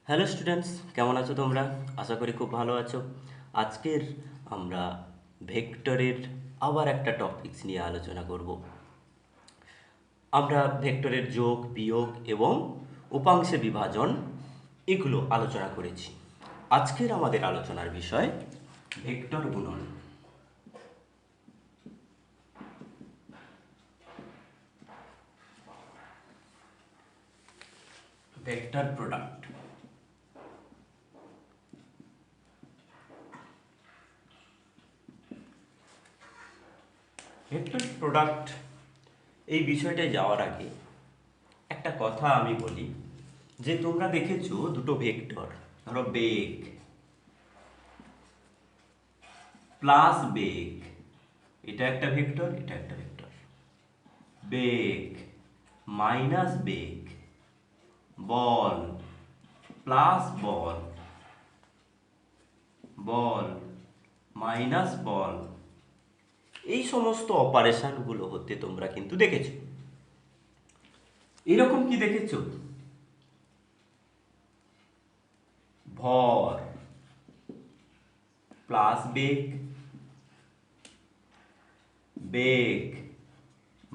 Hello students, কেমন আছো তোমরা? আশা করি খুব ভালো আছো। আজকের আমরা ভেক্টরের আবার একটা টপিকস নিয়ে আলোচনা করব। আমরা ভেক্টরের যোগ, বিয়োগ এবং উপাংশে বিভাজন এগুলো আলোচনা করেছি। আজকের আমাদের আলোচনার বিষয় ভেক্টর গুণন। Vector product. ভেক্টর প্রোডাক্ট এই বিষয়টায় যাওয়ার আগে একটা কথা আমি বলি যে তোমরা দেখেছো দুটো ভেক্টর, ধরো বেগ প্লাস বেগ, এটা একটা ভেক্টর, এটা একটা ভেক্টর। বেগ মাইনাস বেগ, বল প্লাস বল, বল মাইনাস বল, এই সমস্ত অপারেশনগুলো হতে তোমরা কিন্তু দেখেছো। এরকম কি দেখেছো? ভর প্লাস বেগ, বেগ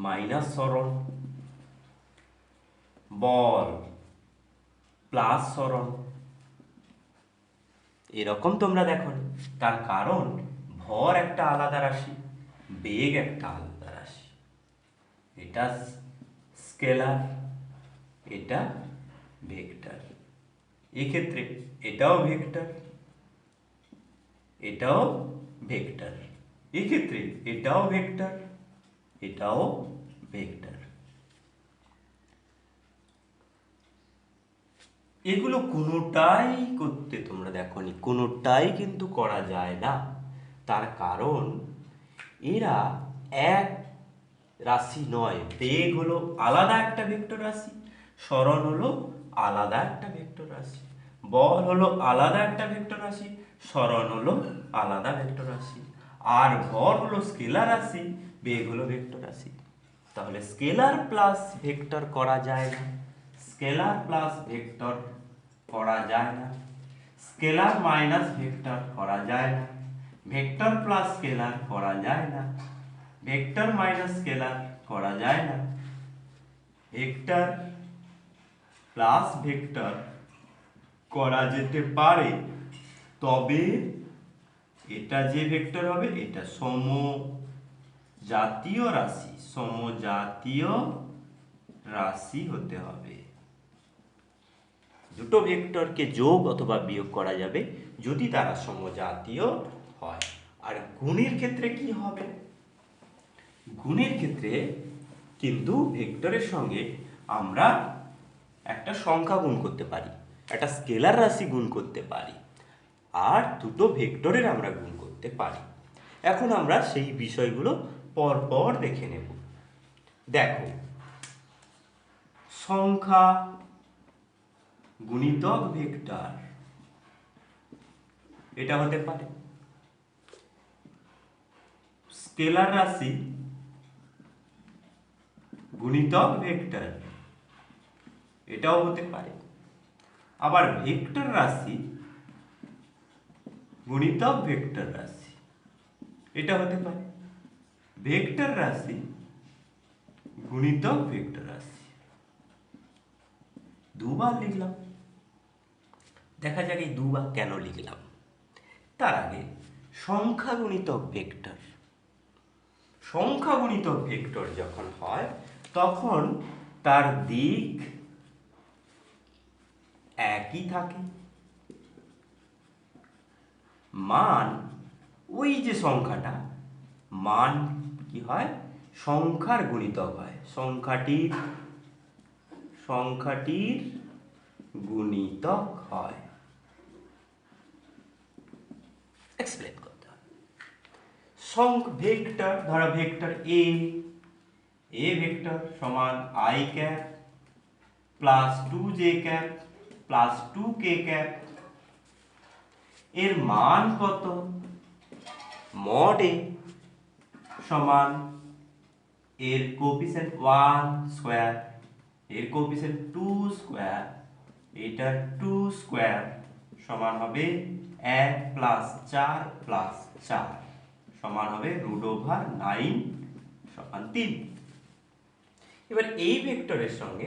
মাইনাস সরণ, বল প্লাস সরণ, এরকম তোমরা দেখো। তার কারণ ভর একটা আলাদা রাশি, বেগ একটা আলাদা রাশি। এটা স্কেলার, এটা ভেক্টর। এক্ষেত্রে এটাও ভেক্টর, এটাও ভেক্টর। এক্ষেত্রে এটাও ভেক্টর, এটাও ভেক্টর। এগুলো কোনোটাই করতে তোমরা দেখোনি, কোনোটাই কিন্তু করা যায় না। তার কারণ এরা এক রাশি নয়। বেগ হলো আলাদা একটা ভেক্টর রাশি, সরণ হলো আলাদা একটা ভেক্টর রাশি, বল হলো আলাদা একটা ভেক্টর রাশি, সরণ হলো আলাদা ভেক্টর রাশি, আর ভর হলো স্কেলার রাশি, বেগ হলো ভেক্টর রাশি। তাহলে স্কেলার প্লাস ভেক্টর করা যায় না, স্কেলার প্লাস ভেক্টর করা যায় না, স্কেলার মাইনাস ভেক্টর করা যায় না, ভেক্টর প্লাস স্কেলার করা যায় না, ভেক্টর মাইনাস স্কেলার করা যায় না, ভেক্টর প্লাস ভেক্টর করা যেতে পারে, তবে এটা যে ভেক্টর হবে এটা সমজাতীয় রাশি, সমজাতীয় রাশি হতে হবে। দুটো ভেক্টরকে যোগ অথবা বিয়োগ করা যাবে যদি তারা সমজাতীয় হয়। আর গুণের ক্ষেত্রে কি হবে? গুণের ক্ষেত্রে কিন্তু ভেক্টরের সঙ্গে আমরা একটা সংখ্যা গুণ করতে পারি, একটা স্কেলার রাশি গুণ করতে পারি, আর দুটো ভেক্টরের আমরা গুণ করতে পারি। এখন আমরা সেই বিষয়গুলো পরপর দেখে নেব। দেখো, সংখ্যা গুণিতক ভেক্টর এটা হতে পারে, স্কেলার রাশি গুণিতক ভেক্টর এটাও হতে পারে, আবার ভেক্টর রাশি গুণিতক ভেক্টর রাশি এটা হতে পারে, ভেক্টর রাশি গুণিতক ভেক্টর রাশি। দুবার লিখলাম, দেখা যাক এই দুবার কেন লিখলাম। তার আগে সংখ্যা গুণিতক ভেক্টর, সংখ্যা গুণিতক ভেক্টর যখন হয় তখন তার দিক একই থাকে, মান ওই যে সংখ্যাটা, মান কি হয়? সংখ্যার গুণিতক হয়, সংখ্যাটির গুণিতক হয়। এক্সপ্লেন করতে হবে। ভেক্টর, ধরো ভেক্টর এ ভেক্টর সমান I cap plus 2j cap plus 2k cap, এর মান কত? মড এ সমান এর কোএফিসিয়েন্ট 1 স্কয়ার, এর কোএফিসিয়েন্ট 2 স্কয়ার এটার 2 স্কোয়ার সমান হবে 1 প্লাস 4 প্লাস 4 সমান হবে √9 সমান 3। এবার এই ভেক্টরের সঙ্গে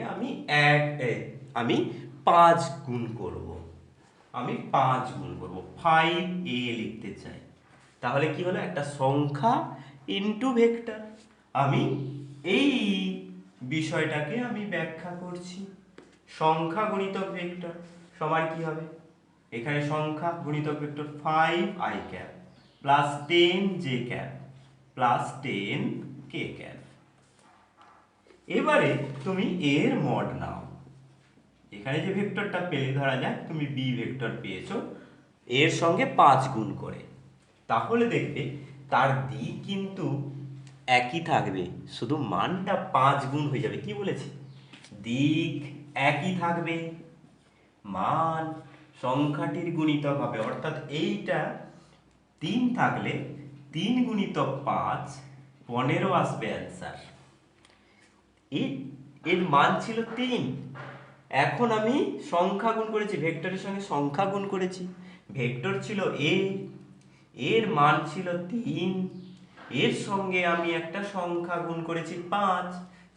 আমি 5 গুণ করব। আমি 5 গুণ করব, 5a লিখতে চাই। তাহলে কি হলো, একটা সংখ্যা ইনটু ভেক্টর। আমি এই বিষয়টাকে আমি ব্যাখ্যা করছি। সংখ্যা গুণিতক ভেক্টর সমান কি হবে, এখানে সংখ্যা গুণিতক vector 5i cap plus 10j cap plus 10k cap. এবারে তুমি এর মড নাও। এখানে যে ভেক্টরটা পেলে, ধরা যাক তুমি বি ভেক্টর পেয়েছো এর সঙ্গে 5 গুণ করে, তাহলে দেখবে তার দিক কিন্তু একই থাকবে, শুধু মানটা 5 গুণ হয়ে যাবে। কি বলেছি, দিক একই থাকবে, মান সংখ্যাটির গুণিতক হবে। অর্থাৎ এইটা 3 থাকলে 3 গুণিতক 5 15 আসবে অ্যান্সার। এর মান ছিল 3। এখন আমি সংখ্যা গুণ করেছি, ভেক্টরের সঙ্গে সংখ্যা গুণ করেছি। ভেক্টর ছিল এ, এর মান ছিল 3, এর সঙ্গে আমি একটা সংখ্যা গুণ করেছি 5,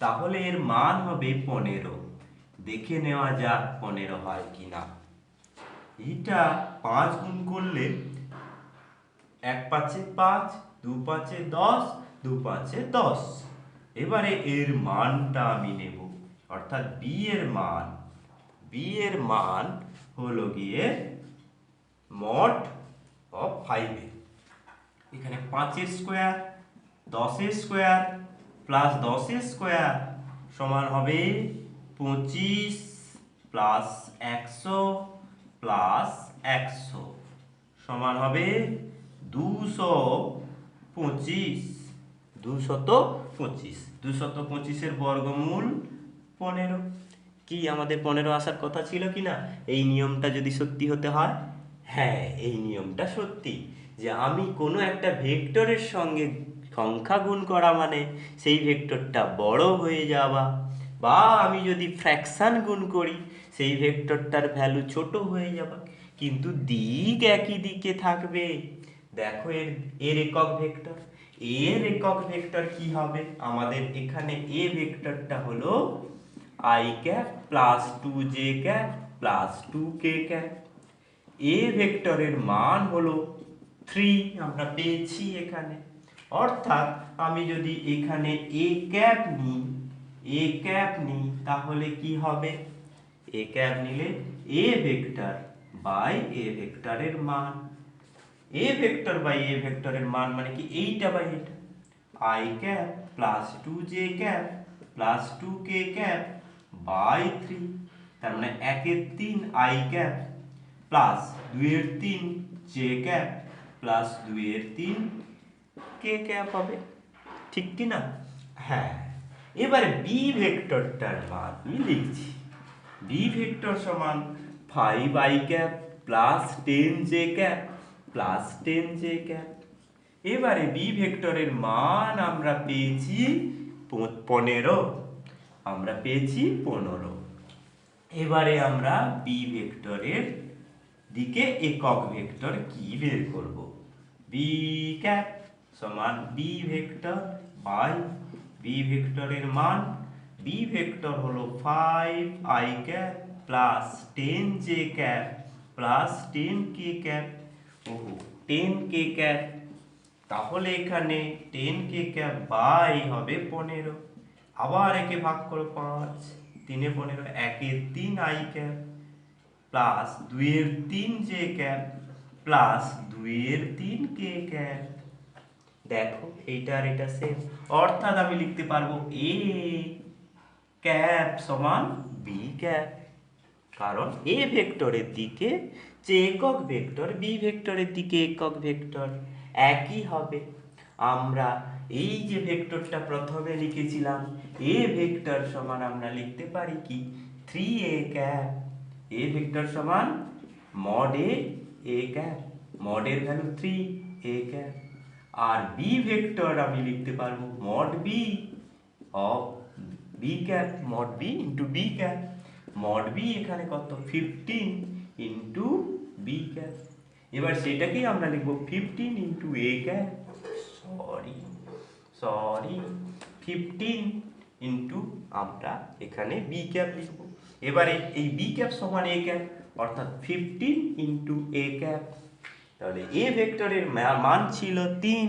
তাহলে এর মান হবে 15। দেখে নেওয়া যাক 15 হয় কিনা। এটা 5 গুণ করলে 1 5 5, 2 5 10, 2 5 10। এবারে এর মানটা আমি নেব, অর্থাৎ বি এর মান হলো গিয়ে মড অফ 5। এখানে 5 স্কোয়ার 10 স্কোয়ার প্লাস 10 স্কোয়ার সমান হবে 25 প্লাস 100 প্লাস 100 সমান হবে 225। 225 এর বর্গমূল 15। কি আমাদের 15 আসার কথা ছিল কি না? এই নিয়মটা যদি সত্যি হতে হয়, হ্যাঁ এই নিয়মটা সত্যি, যে আমি কোনো একটা ভেক্টরের সঙ্গে সংখ্যা গুণ করা মানে সেই ভেক্টরটা বড় হয়ে যাওয়া, বা আমি যদি ফ্র্যাকশন গুণ করি সেই ভেক্টরটার ভ্যালু ছোট হয়ে যাবে, কিন্তু দিক একই দিকে থাকবে। দেখো এর একক ভেক্টর, এর একক ভেক্টর কি হবে, আমাদের এখানে এ ভেক্টরটা হলো i cap plus 2j cap plus 2k cap. A ভেক্টরের মান হলো 3 আমরা পেয়েছি এখানে। অর্থাৎ আমি যদি এখানে এ ক্যাপ নিই তাহলে কি হবে, এ ক্যাপ নিলে এ ভেক্টর বাই এ ভেক্টরের মান। এ ভেক্টর বাই এ ভেক্টরের মান মানে কি, এইটা বাই এটা, i cap plus 2j cap plus 2k cap by 3। তার মানে 1 এর 3 i ক্যাপ প্লাস 2 এর 3 j ক্যাপ প্লাস 2 এর 3 k ক্যাপ হবে। ঠিক কি না? হ্যাঁ। এবারে বি ভেক্টরটার মান আমি লিখছি। বি ভেক্টর সমান 5i cap plus 10j cap plus 10j cap. এবারে বি ভেক্টরের মান আমরা পেয়েছি 15। এবারে আমরা বি ভেক্টরের দিকে একক ভেক্টর কি বের করব, বি ক্যাপ সমান বি ভেক্টর বাই বি ভেক্টরের মান। বি ভেক্টর হলো 5i cap plus 10j cap plus 10k cap, 10k cap. তাহলে এখানে 10k ক্যাপ বাই হবে 15। আবার একে ভাগ করো 5, 3 এ 15, 1 এর 3i ক্যাপ প্লাস 2 এর 3j ক্যাপ প্লাস 2 এর 3k ক্যাপ। দেখো এইটা আর এটা সেম, অর্থাৎ আমি লিখতে পারবো এ ক্যাপ সমান বি ক্যাপ। কারণ এ ভেক্টরের দিকে যে একক ভেক্টর, বি ভেক্টরের দিকে একক ভেক্টর একই হবে। আমরা এই যে ভেক্টরটা প্রথমে লিখেছিলাম এ ভেক্টর সমান আমরা লিখতে পারি কি 3a ক্যাপ। এ ভেক্টর সমান মড এ ক্যাপ, মডের ভ্যালু 3a ক্যাপ। আর বি ভেক্টর আমি লিখতে পারবো mod B of B cap, mod B into B cap. Mod B এখানে কত 15 ইন্টু বি ক্যাপ। এবার সেটাকেই আমরা লিখবো 15 into A cap, sorry 15 into আমরা এখানে বি ক্যাপ লিখবো। এবারে এই বি ক্যাপ সমান এ ক্যাপ, অর্থাৎ 15 ইন্টু এ ক্যাপ। তাহলে এ ভেক্টরের মান ছিল 3,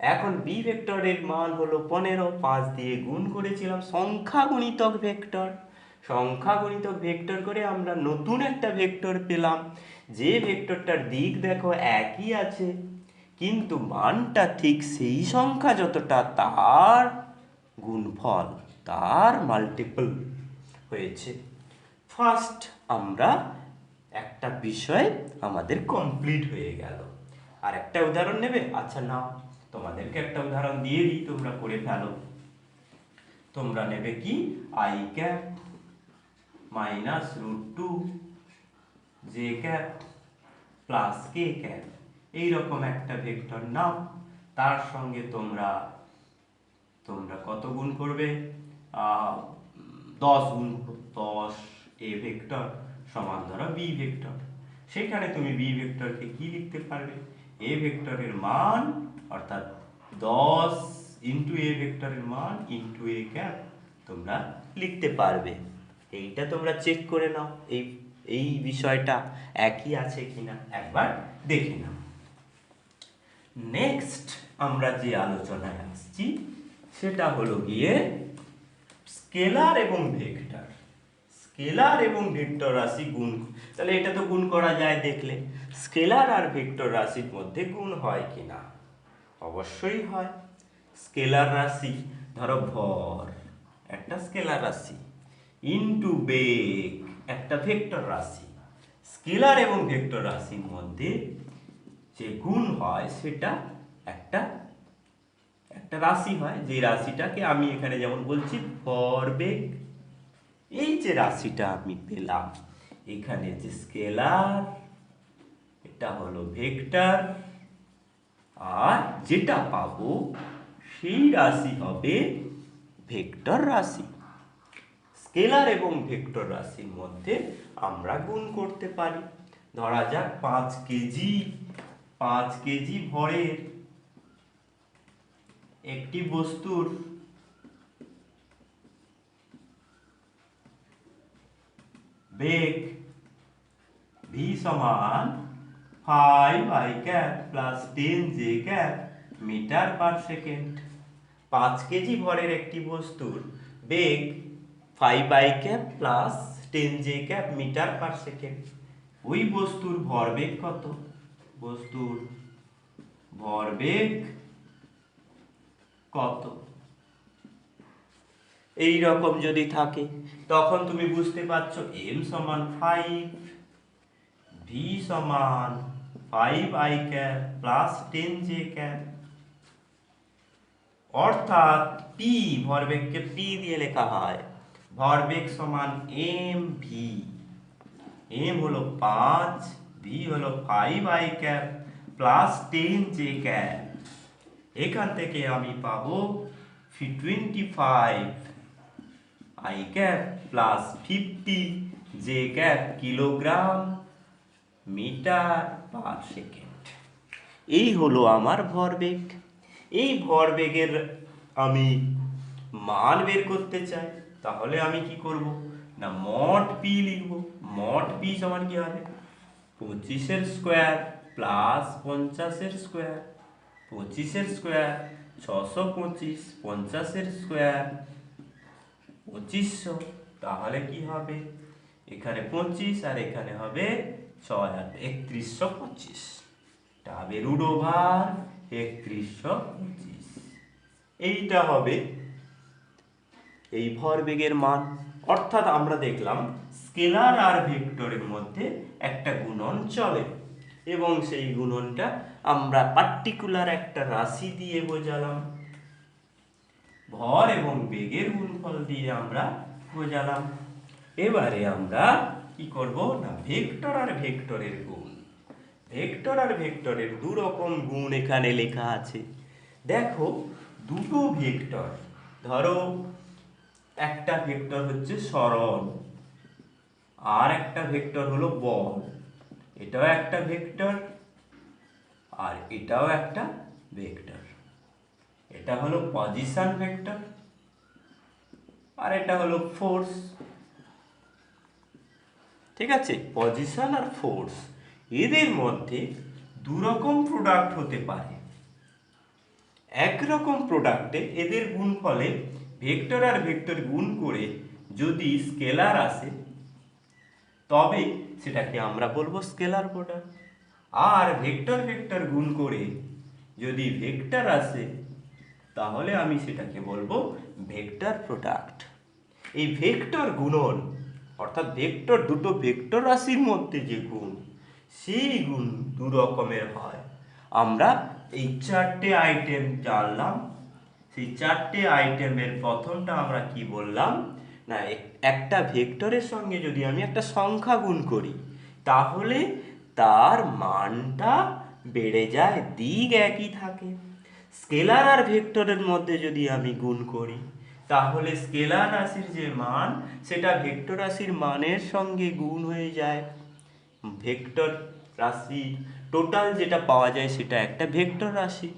এখন বি ভেক্টরের মান হলো 15, 5 দিয়ে গুণ করেছিলাম সংখ্যা গুণিতক ভেক্টর, সংখ্যা গুণিতক ভেক্টর করে আমরা নতুন একটা ভেক্টর পেলাম, যে ভেক্টরটার দিক দেখো একই আছে কিন্তু মানটা ঠিক সেই সংখ্যা যতটা তার গুণফল, তার মাল্টিপল হয়েছে। ফার্স্ট আমরা একটা বিষয় আমাদের কমপ্লিট হয়ে গেল। আর একটা উদাহরণ নেবে? আচ্ছা নাও, তোমাদেরকে একটা উদাহরণ দিয়ে দিই, তোমরা করে ফেলো। তোমরা নেবে কি I cap minus √2 J cap plus k cap, এইরকম একটা ভেক্টর নাও। তার সঙ্গে তোমরা কত গুণ করবে? 10 গুণ, 10 এ ভেক্টর সমান ধরো বি ভেক্টর। সেখানে তুমি বি ভেক্টরকে কি লিখতে পারবে? এ ভেক্টরের মান অর্থাৎ 10 ইন্টু এ ভেক্টরের মান ইন্টু এ ক্যাপ তোমরা লিখতে পারবে। এইটা তোমরা চেক করে নাও, এই বিষয়টা একই আছে কিনা একবার দেখে নাও। নেক্সট আমরা যে আলোচনায় আসছি সেটা হলো গিয়ে স্কেলার এবং ভেক্টর। স্কেলার এবং ভেক্টর রাশি গুণ, তাহলে এটা তো গুণ করা যায় দেখলে। স্কেলার আর ভেক্টর রাশির মধ্যে গুণ হয় কিনা? অবশ্যই হয়। স্কেলার রাশি ধরো ভর একটা স্কেলার রাশি ইন্টু বেগ একটা ভেক্টর রাশি। স্কেলার এবং ভেক্টর রাশির মধ্যে যে গুণ হয় সেটা একটা রাশি হয়, যে রাশিটাকে আমি এখানে যেমন বলছি ভরবেগ। এই যে রাশিটা আমি পেলাম এখানে যে স্কেলার, এটা হলো ভেক্টর, আর যেটা পাবো সেই রাশি হবে ভেক্টর রাশি। স্কেলার এবং ভেক্টর রাশির মধ্যে আমরা গুণ করতে পারি। ধরা যাক 5 কেজি ভরের একটি বস্তুর বেগ v সমান 5i cap plus 10j cap metre per second. 5 kg ভরের একটি বস্তুর বেগ 5i cap plus 10j cap metre per second. ওই বস্তুর ভরবেগ কত? বস্তুর ভরবেগ কত? এই রকম যদি থাকে তখন তুমি বুঝতে পারছো m সমান 5, v সমান 5i cap plus 10j cap, অর্থাৎ p ভরবেগকে p দিয়ে লেখা হয়। ভরবেগ সমান mv, m হলো 5, v হলো 5i cap plus 10j cap. এখান থেকে আমি পাবো 25 i cap plus 50 j cap kilogram metre per second. এই হলো আমার ভরবেগ। এই ভরবেগের আমি মান বের করতে চাই, তাহলে আমি কি করব না মড পি লিখব। মড পি সমান কি হবে? 25 square plus 50 square, 25 square 625, 50 square 2500, তাহলে কি হবে? এখানে 25 আর এখানে হবে 6 আর 3125, এটা হবে √3125। এইটা হবে এই ভরবেগের মান। অর্থাৎ আমরা দেখলাম স্কেলার আর ভেক্টরের মধ্যে একটা গুণন চলে এবং সেই গুণনটা আমরা পার্টিকুলার একটা রাশি দিয়ে বোঝালাম, ভর এবং বেগের গুণফল দিয়ে আমরা বোঝালাম। এবারে আমরা কি করব না ভেক্টর আর ভেক্টরের গুণ। ভেক্টর আর ভেক্টরের দু রকম গুণ এখানে লেখা আছে। দেখো দুটো ভেক্টর, ধরো একটা ভেক্টর হচ্ছে সরল, আর একটা ভেক্টর হলো বল, এটাও একটা ভেক্টর, আর এটাও একটা ভেক্টর। এটা হলো পজিশন ভেক্টর, আর এটা হলো ফোর্স। ঠিক আছে, পজিশন আর ফোর্স এদের মধ্যে দুরকম প্রোডাক্ট হতে পারে। একরকম প্রোডাক্টে এদের গুণফলে ভেক্টর আর ভেক্টর গুণ করে যদি স্কেলার আসে তবে সেটাকে আমরা বলবো স্কেলার প্রোডাক্ট। আর ভেক্টর ভেক্টর গুণ করে যদি ভেক্টর আসে তাহলে আমি সেটাকে বলবো ভেক্টর প্রোডাক্ট। এই ভেক্টর গুণন অর্থাৎ ভেক্টর, দুটো ভেক্টর রাশির মধ্যে যে গুণ, সেই গুণ দু রকমের হয়। আমরা এই চারটে আইটেম জানলাম। সেই চারটে আইটেমের প্রথমটা আমরা কি বললাম না, একটা ভেক্টরের সঙ্গে যদি আমি একটা সংখ্যা গুণ করি তাহলে তার মানটা বেড়ে যায়, দিক একই থাকে। স্কেলার আর ভেক্টরের মধ্যে যদি আমি গুণ করি তাহলে স্কেলার রাশির যে মান সেটা ভেক্টর রাশির মানের সঙ্গে গুণ হয়ে যায়। ভেক্টর রাশি টোটাল যেটা পাওয়া যায় সেটা একটা ভেক্টর রাশি,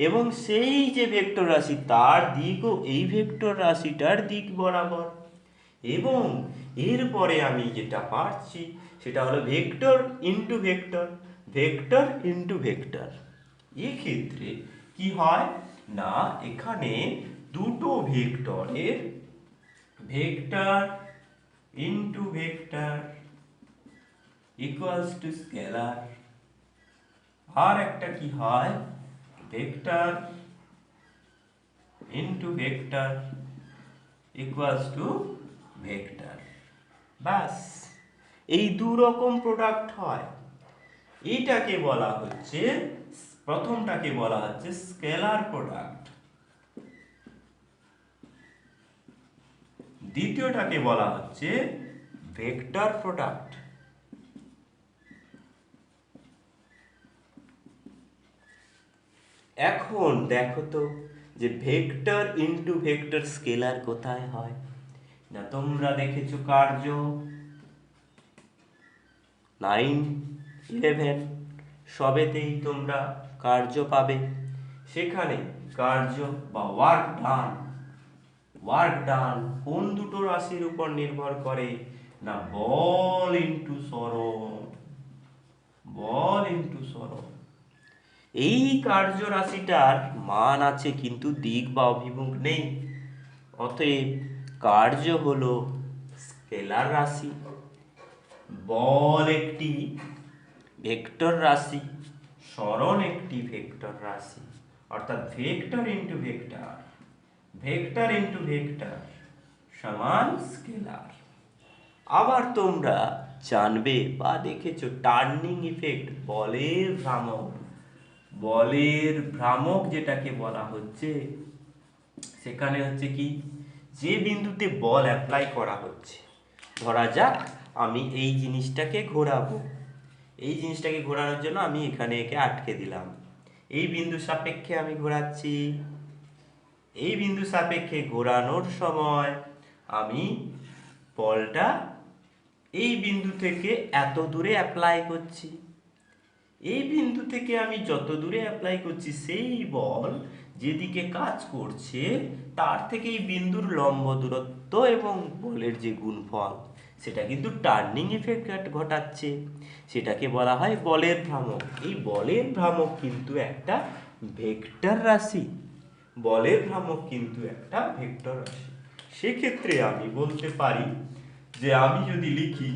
এবং সেই যে ভেক্টর রাশি তার দিকও এই ভেক্টর রাশিটার দিক বরাবর। এবং এরপরে আমি যেটা পাচ্ছি সেটা হলো vector into vector, vector into vector. এক্ষেত্রে কি হয় না, এখানে দুটো ভেক্টরের vector into vector equals to scalar, আর একটা কি হয় vector into vector equals to vector. বাস, এই দু রকম প্রোডাক্ট হয়। এইটাকে বলা হচ্ছে, প্রথমটাকে বলা হচ্ছে স্কেলার প্রোডাক্ট, দ্বিতীয়টাকে বলা হচ্ছে ভেক্টর প্রোডাক্ট। এখন দেখো তো যে ভেক্টর ইন্টু ভেক্টর স্কেলার কোথায় হয় না, তোমরা দেখেছো কার্য 9, 11 সবেতেই তোমরা কার্য পাবে। সেখানে কার্য বা ওয়ার্ক ডান কোন দুটো রাশির উপর নির্ভর করে না, বল ইন্টু সরণ, বল ইন্টু সরণ। এই কার্য রাশিটার মান আছে কিন্তু দিক বা অভিমুখ নেই, অতএব কার্য হলো স্কেলার রাশি, বল একটি ভেক্টর রাশি, সরণ একটি ভেক্টর রাশি। অর্থাৎ vector into vector, vector into vector সমান স্কেলার। আবার তোমরা জানবে বা দেখেছো টার্নিং ইফেক্ট, বলের ভ্রামক, বলের ভ্রামক যেটাকে বলা হচ্ছে, সেখানে হচ্ছে কি, যে বিন্দুতে বল অ্যাপ্লাই করা হচ্ছে, ধরা যাক আমি এই জিনিসটাকে ঘোরাবো, এই জিনিসটাকে ঘোরানোর জন্য আমি এখানে একে আটকে দিলাম, এই বিন্দু সাপেক্ষে আমি ঘোরাচ্ছি। এই বিন্দু সাপেক্ষে ঘোরানোর সময় আমি বলটা এই বিন্দু থেকে এত দূরে অ্যাপ্লাই করছি। এই বিন্দু থেকে আমি যত দূরে অ্যাপ্লাই করছি সেই বল যেদিকে কাজ করছে তার থেকে এই বিন্দুর লম্ব দূরত্ব এবং বলের যে গুণফল সেটা কিন্তু টার্নিং ইফেক্ট ঘটাচ্ছে, সেটাকে বলা হয় বলের ভ্রামক। এই বলের ভ্রামক কিন্তু একটা ভেক্টর রাশি, বলের ভ্রামক কিন্তু একটা ভেক্টর রাশি। সেক্ষেত্রে আমি বলতে পারি যে আমি যদি লিখি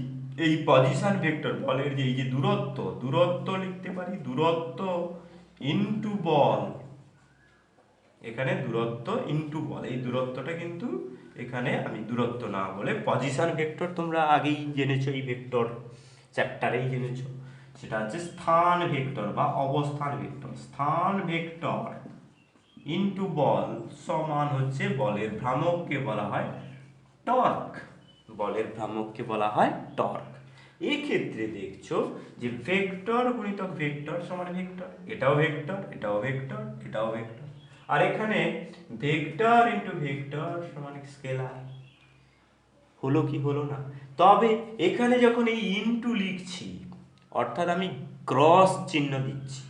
এই পজিশন ভেক্টর, বলের যে এই যে দূরত্ব, দূরত্ব লিখতে পারি দূরত্ব ইনটু বল, এখানে দূরত্ব ইনটু বল, এই দূরত্বটা কিন্তু এখানে আমি দূরত্ব না বলে পজিশন ভেক্টর, তোমরা আগেই জেনেছো এই ভেক্টর চ্যাপ্টারেই জেনেছো, সেটা হচ্ছে স্থান ভেক্টর বা অবস্থান ভেক্টর। স্থান ভেক্টর ইনটু বল সমান হচ্ছে বলের ভ্রামককে বলা হয় টর্ক, বলের ভ্রামককে বলা হয় টর্ক। এক্ষেত্রে দেখছো যে ভেক্টর গুণিতক ভেক্টর সমান ভেক্টর, এটাও ভেক্টর, এটাও ভেক্টর, এটাও ভেক্টর, আর এখানে ভেক্টর ইন্টু ভেক্টর সমান স্কেলার। হলো কি হলো না, তবে এখানে যখন এই ইনটু লিখছি, অর্থাৎ আমি ক্রস চিহ্ন দিচ্ছি।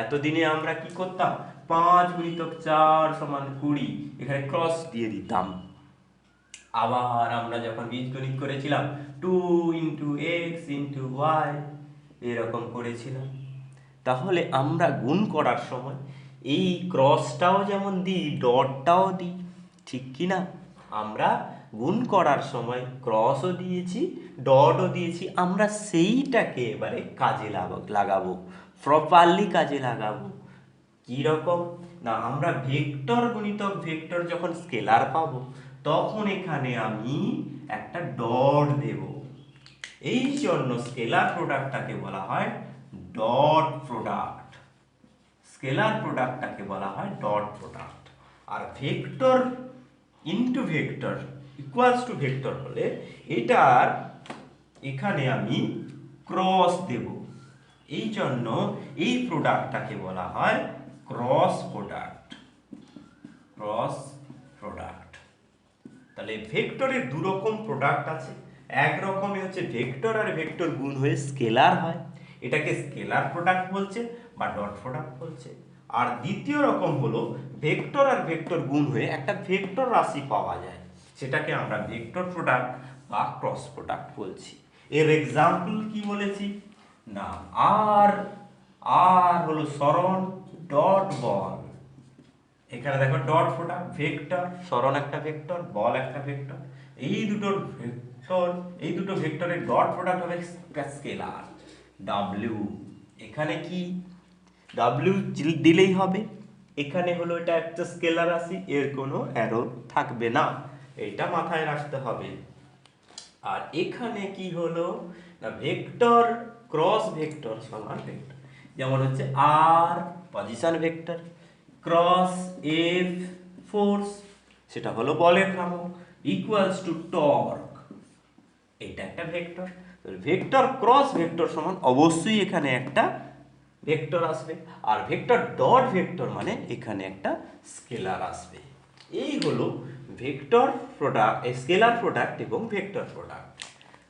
এতদিনে আমরা কি করতাম, 5 × 4 = 20, এখানে ক্রস দিয়ে দিতাম। আবার আমরা যখন বীজগণিত করেছিলাম 2 × x × y এরকম করেছিলাম। তাহলে আমরা গুণ করার সময় এই ক্রসটাও যেমন দিই, ডটটাও দিই, ঠিক কি না? আমরা গুণ করার সময় ক্রসও দিয়েছি, ডটও দিয়েছি। আমরা সেইটাকে এবারে কাজে লাগাবো, প্রপারলি কাজে লাগাবো। কি রকম না, আমরা ভেক্টর গুণিতক ভেক্টর যখন স্কেলার পাবো, তখন এখানে আমি একটা ডট দেব। এই জন্য স্কেলার প্রোডাক্টটাকে বলা হয় ডট প্রোডাক্ট। স্কেলার প্রোডাক্টটাকে বলা হয় ডট প্রোডাক্ট। আর vector into vector equals to vector হলে এটার এখানে আমি ক্রস দেব। এই জন্য এই প্রোডাক্টটাকে বলা হয় ক্রস প্রোডাক্ট। Cross product. তাহলে ভেক্টরের দুরকম প্রোডাক্ট আছে। এক রকমে হচ্ছে ভেক্টর আর ভেক্টর গুণ হয়ে স্কেলার হয়, এটাকে স্কেলার প্রোডাক্ট বলছে বা ডট প্রোডাক্ট বলছে। আর দ্বিতীয় রকম হলো ভেক্টর আর ভেক্টর গুণ হয়ে একটা ভেক্টর রাশি পাওয়া যায়, সেটাকে আমরা ভেক্টর প্রোডাক্ট বা ক্রস প্রোডাক্ট বলছি। এর এক্সাম্পল কি বলেছি না, আর আর হলো সরণ, ডট বল। এখানে দেখো ডট প্রোডাক্ট, ভেক্টর, সরণ একটা ভেক্টর, বল একটা ভেক্টর। এই দুটো ভেক্টরের ডট প্রোডাক্ট হবে স্কেলার ডাব্লিউ। এখানে কি ডাব্লিউ দিলেই হবে। এখানে হলো এটা একটা স্কেলার রাশি, এর কোনো অ্যারো থাকবে না, এটা মাথায় রাখতে হবে। আর এখানে কি হলো না, ভেক্টর ক্রস ভেক্টর সমান ভেক্টর, যেমন হচ্ছে r position vector, cross F force, সেটা হলো বলের ভ্রামক, ইকুয়ালস টু টর্ক, এটা একটা ভেক্টর। ভেক্টর ক্রস ভেক্টর সমান অবশ্যই এখানে একটা ভেক্টর আসবে, আর ভেক্টর ডট ভেক্টর মানে এখানে একটা স্কেলার আসবে। এই হলো ভেক্টর প্রোডাক্ট, স্কেলার প্রোডাক্ট এবং ভেক্টর প্রোডাক্ট।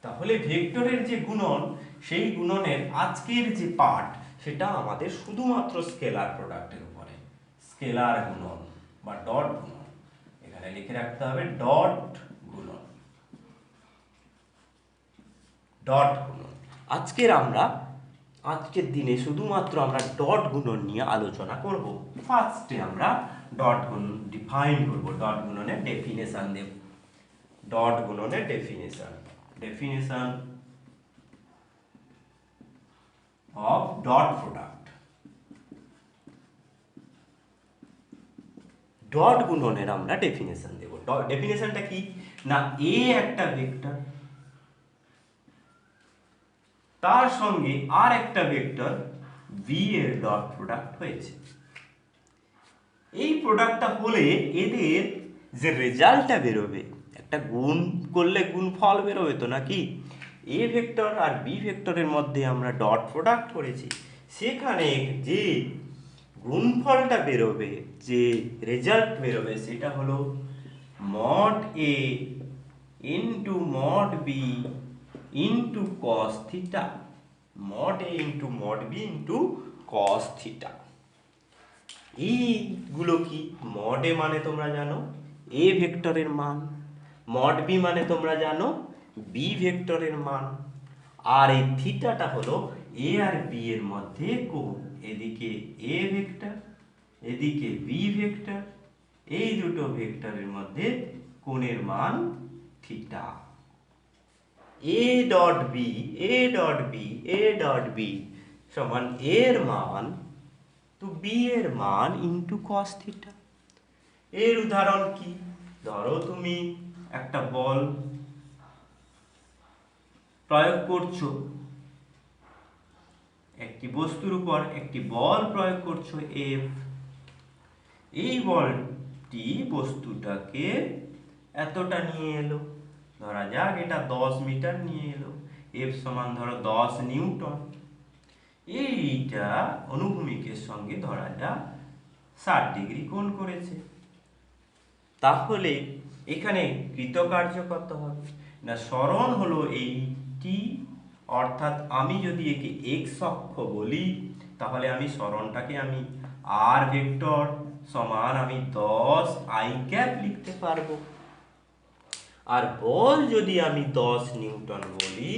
তাহলে ভেক্টরের যে গুণন, সেই গুণনের আজকের যে পার্ট, সেটা আমাদের শুধুমাত্র স্কেলার প্রোডাক্টের উপরে, স্কেলার গুণন বা ডট গুণন। এখানে লিখে রাখতে হবে ডট গুণন, ডট গুণন। আজকের দিনে শুধুমাত্র আমরা ডট গুণন নিয়ে আলোচনা করব। ফার্স্টে আমরা ডট গুণন ডিফাইন করব, ডট গুণনের ডেফিনেশন দেব। ডট গুণনের definition of dot product. Dot গুণনের আমরা ডেফিনেশন দেব। ডেফিনেশনটা কি না, এ একটা ভেক্টর, তার সঙ্গে আর একটা ভেক্টর ভি এর ডট প্রোডাক্ট হয়েছে। এই প্রোডাক্টটা হলে এদের যে রেজাল্টটা বেরোবে, একটা গুণ করলে গুণফল বেরোবে তো নাকি। এ ভেক্টর আর বি ভেক্টরের মধ্যে আমরা ডট প্রোডাক্ট করেছি, সেখানে যে গুণফলটা বেরোবে, যে রেজাল্ট বেরোবে, সেটা হলো mod A into mod B into cos theta, mod A into mod B into cos theta. এইগুলো কি, মড এ মানে তোমরা জানো এ ভেক্টরের মান, মড বি মানে তোমরা জানো বি ভেক্টরের মান, আর এই থিটাটা হলো এ আর বি এর মধ্যে কোণ। এদিকে এ ভেক্টর, এদিকে বি ভেক্টর, এই দুটো ভেক্টরের মধ্যে কোণের মান theta. A dot B, A dot B, A dot B সমান এর মান তো বি এর মান ইন্টু কস থিটা। এর উদাহরণ কি, ধরো তুমি একটা বল প্রয়োগ করছো, একটি বস্তুর উপর একটি বল প্রয়োগ করছো এফ। এই বলটি বস্তুটাকে এতটা নিয়ে এলো, ধরা যাক এটা 10 মিটার নিয়ে এলো, এফ সমান ধরো 10 নিউটন। এইটা অনুভূমিকের সঙ্গে ধরা যাক 60 ডিগ্রি কোণ করেছে। তাহলে এখানে কৃতকার্য কত হবে না, সরণ হলো এইটি, অর্থাৎ আমি যদি একে এক্স অক্ষ বলি তাহলে আমি সরণটাকে আমি আর ভেক্টর সমান আমি 10 আই ক্যাপ লিখতে পারবো। আর বল যদি আমি 10 নিউটন বলি,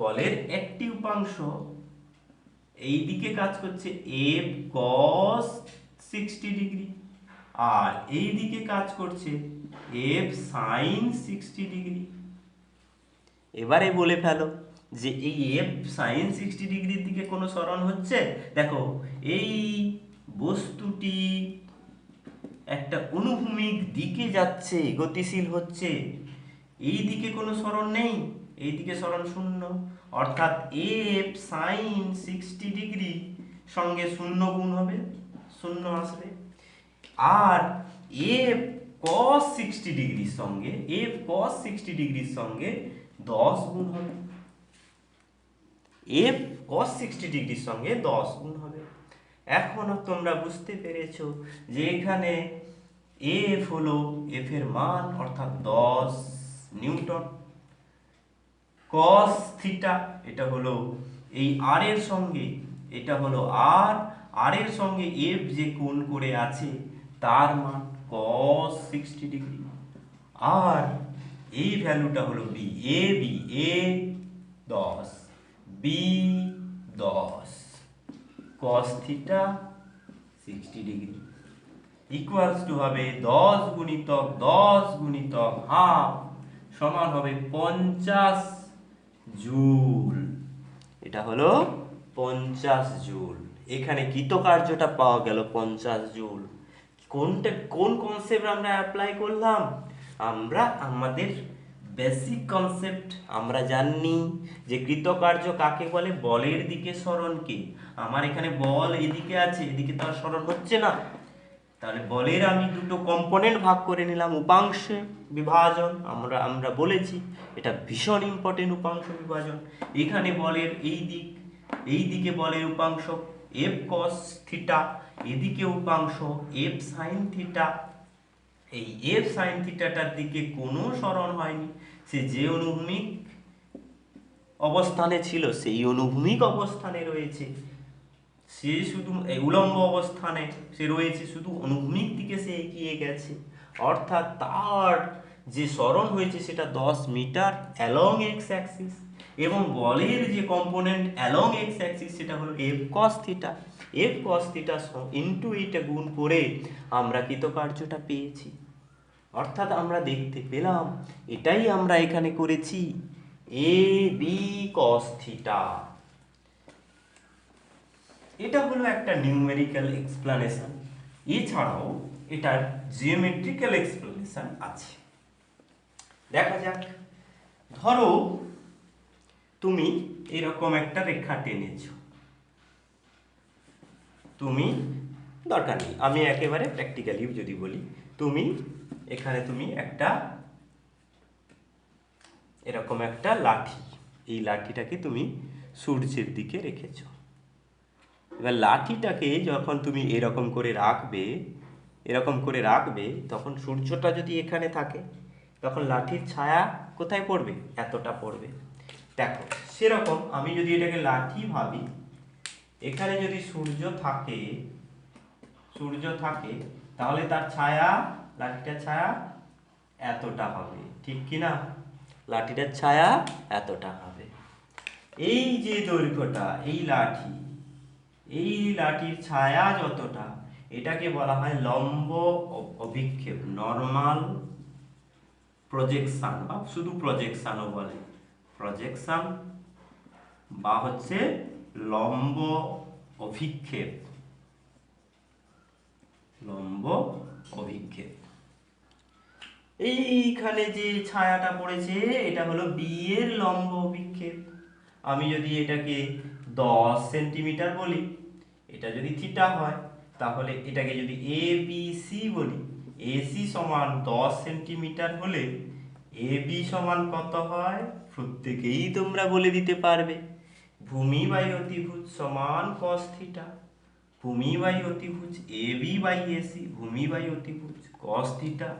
বলের একটি উপাংশ এই দিকে কাজ করছে এফ কস 60 ডিগ্রি, আর এই দিকে কাজ করছে এফ সাইন 60 ডিগ্রি। এবারে বলে ফেলো যে এই এফ সাইন 60 ডিগ্রির দিকে কোনো সরণ হচ্ছে? দেখো, এই বস্তুটি একটা অনুভূমিক দিকে যাচ্ছে, গতিশীল হচ্ছে, এই দিকে কোনো সরণ নেই, এই দিকে সরণ শূন্য, অর্থাৎ এফ সাইন 60 ডিগ্রি সঙ্গে শূন্য গুণ হবে, শূন্য আসবে। আর এফ কস 60 ডিগ্রির সঙ্গে এফ কস 60 ডিগ্রির সঙ্গে 10 গুণ হবে, এফ কস 60 ডিগ্রির সঙ্গে 10 গুণ হবে। এখনো তোমরা বুঝতে পেরেছো যে এখানে এফ হলো এফ এর মান অর্থাৎ 10 নিউটন, কস থিটা এটা হলো এই আর এর সঙ্গে, এটা হলো আর, আর এর সঙ্গে এফ যে কোণ করে আছে তার মান কস 60 ডিগ্রি, আর এই ভ্যালুটা হলো B, A 10, B 10, cos theta 60 degree equals to হবে 10 গুণিতক 10 গুণিতক হাফ সমান হবে 50 জুল। এটা হলো 50 জুল। এখানে কৃতকার্যটা পাওয়া গেল 50 জুল। কোন কনসেপ্ট আমরা অ্যাপ্লাই করলাম? আমরা আমাদের বেসিক কনসেপ্ট আমরা জানি যে কৃতকার্য কাকে বলে, বলের দিকে সরণকে। আমার এখানে বল এদিকে আছে, এদিকে তো আর সরণ হচ্ছে না, তাহলে বলের আমি দুটো কম্পোনেন্ট ভাগ করে নিলাম, উপাংশে বিভাজন। আমরা বলেছি এটা ভীষণ ইম্পর্টেন্ট, উপাংশ বিভাজন। এখানে বলের এই দিকে বলের উপাংশ এফ কস থিটা, এদিকে উপাংশ এফ সাইন থিটা। এই এফ সাইন থিটাটার দিকে কোনো সরণ হয়নি, সে যে অনুভূমিক অবস্থানে ছিল সেই অনুভূমিক অবস্থানে রয়েছে, সে শুধু উলম্ব অবস্থানে সে রয়েছে, শুধু অনুভূমিক দিকে সে এগিয়ে গেছে, অর্থাৎ তার যে সরণ হয়েছে সেটা 10 মিটার অ্যালং এক্স অ্যাক্সিস, এবং বলের যে কম্পোনেন্ট অ্যালং এক্স অ্যাক্সিস সেটা হলো এফ কস থিটা। এফ কস থিটা ইন্টু এইটা গুণ করে আমরা কৃতকার্যটা পেয়েছি, অর্থাৎ আমরা দেখতে পেলাম এটাই আমরা এখানে করেছি, এ বি কস থিটা। এটা হলো একটা নিউমেরিক্যাল এক্সপ্লানেশন। এছাড়াও এটার জিওমেট্রিক্যাল এক্সপ্লানেশন আছে। দেখা যাক, ধরো তুমি এরকম একটা রেখা টেনেছো, তুমি দরকার নেই, আমি একেবারে প্র্যাকটিক্যালি যদি বলি, এখানে তুমি একটা এরকম একটা লাঠি, এই লাঠিটাকে তুমি সূর্যের দিকে রেখেছো। এবার লাঠিটাকে যখন তুমি এরকম করে রাখবে তখন সূর্যটা যদি এখানে থাকে তখন লাঠির ছায়া কোথায় পড়বে? এতটা পড়বে। দেখো, সেরকম আমি যদি এটাকে লাঠি ভাবি, এখানে যদি সূর্য থাকে তাহলে তার ছায়া, লাঠিটার ছায়া এতটা হবে, ঠিক কি না? লাঠিটার ছায়া এতটা হবে। এই যে দৈর্ঘ্যটা, এই লাঠির ছায়া যতটা, এটাকে বলা হয় লম্ব অভিক্ষেপ, নরমাল প্রজেকশন, বা শুধু প্রজেকশনও বলে, প্রজেকশন বা হচ্ছে লম্ব অভিক্ষেপ, লম্ব অভিক্ষেপ। এইখানে যে ছায়াটা পড়েছে এটা হলো বি এর লম্ব অভিক্ষেপ। আমি যদি এটাকে 10 সেন্টিমিটার বলি, এটা যদি থিটা হয়, তাহলে এটাকে যদি এ বি সি বলি, এসি সমান 10 সেন্টিমিটার হলে এ বি সমান কত হয়? প্রত্যেকেই তোমরা বলে দিতে পারবে, ভূমি বাই অতিভুজ সমান cos থিটা। ভূমি বাই অতিভুজ এ বি বাই এসি, ভূমি বাই অতিভুজ cos থিটা।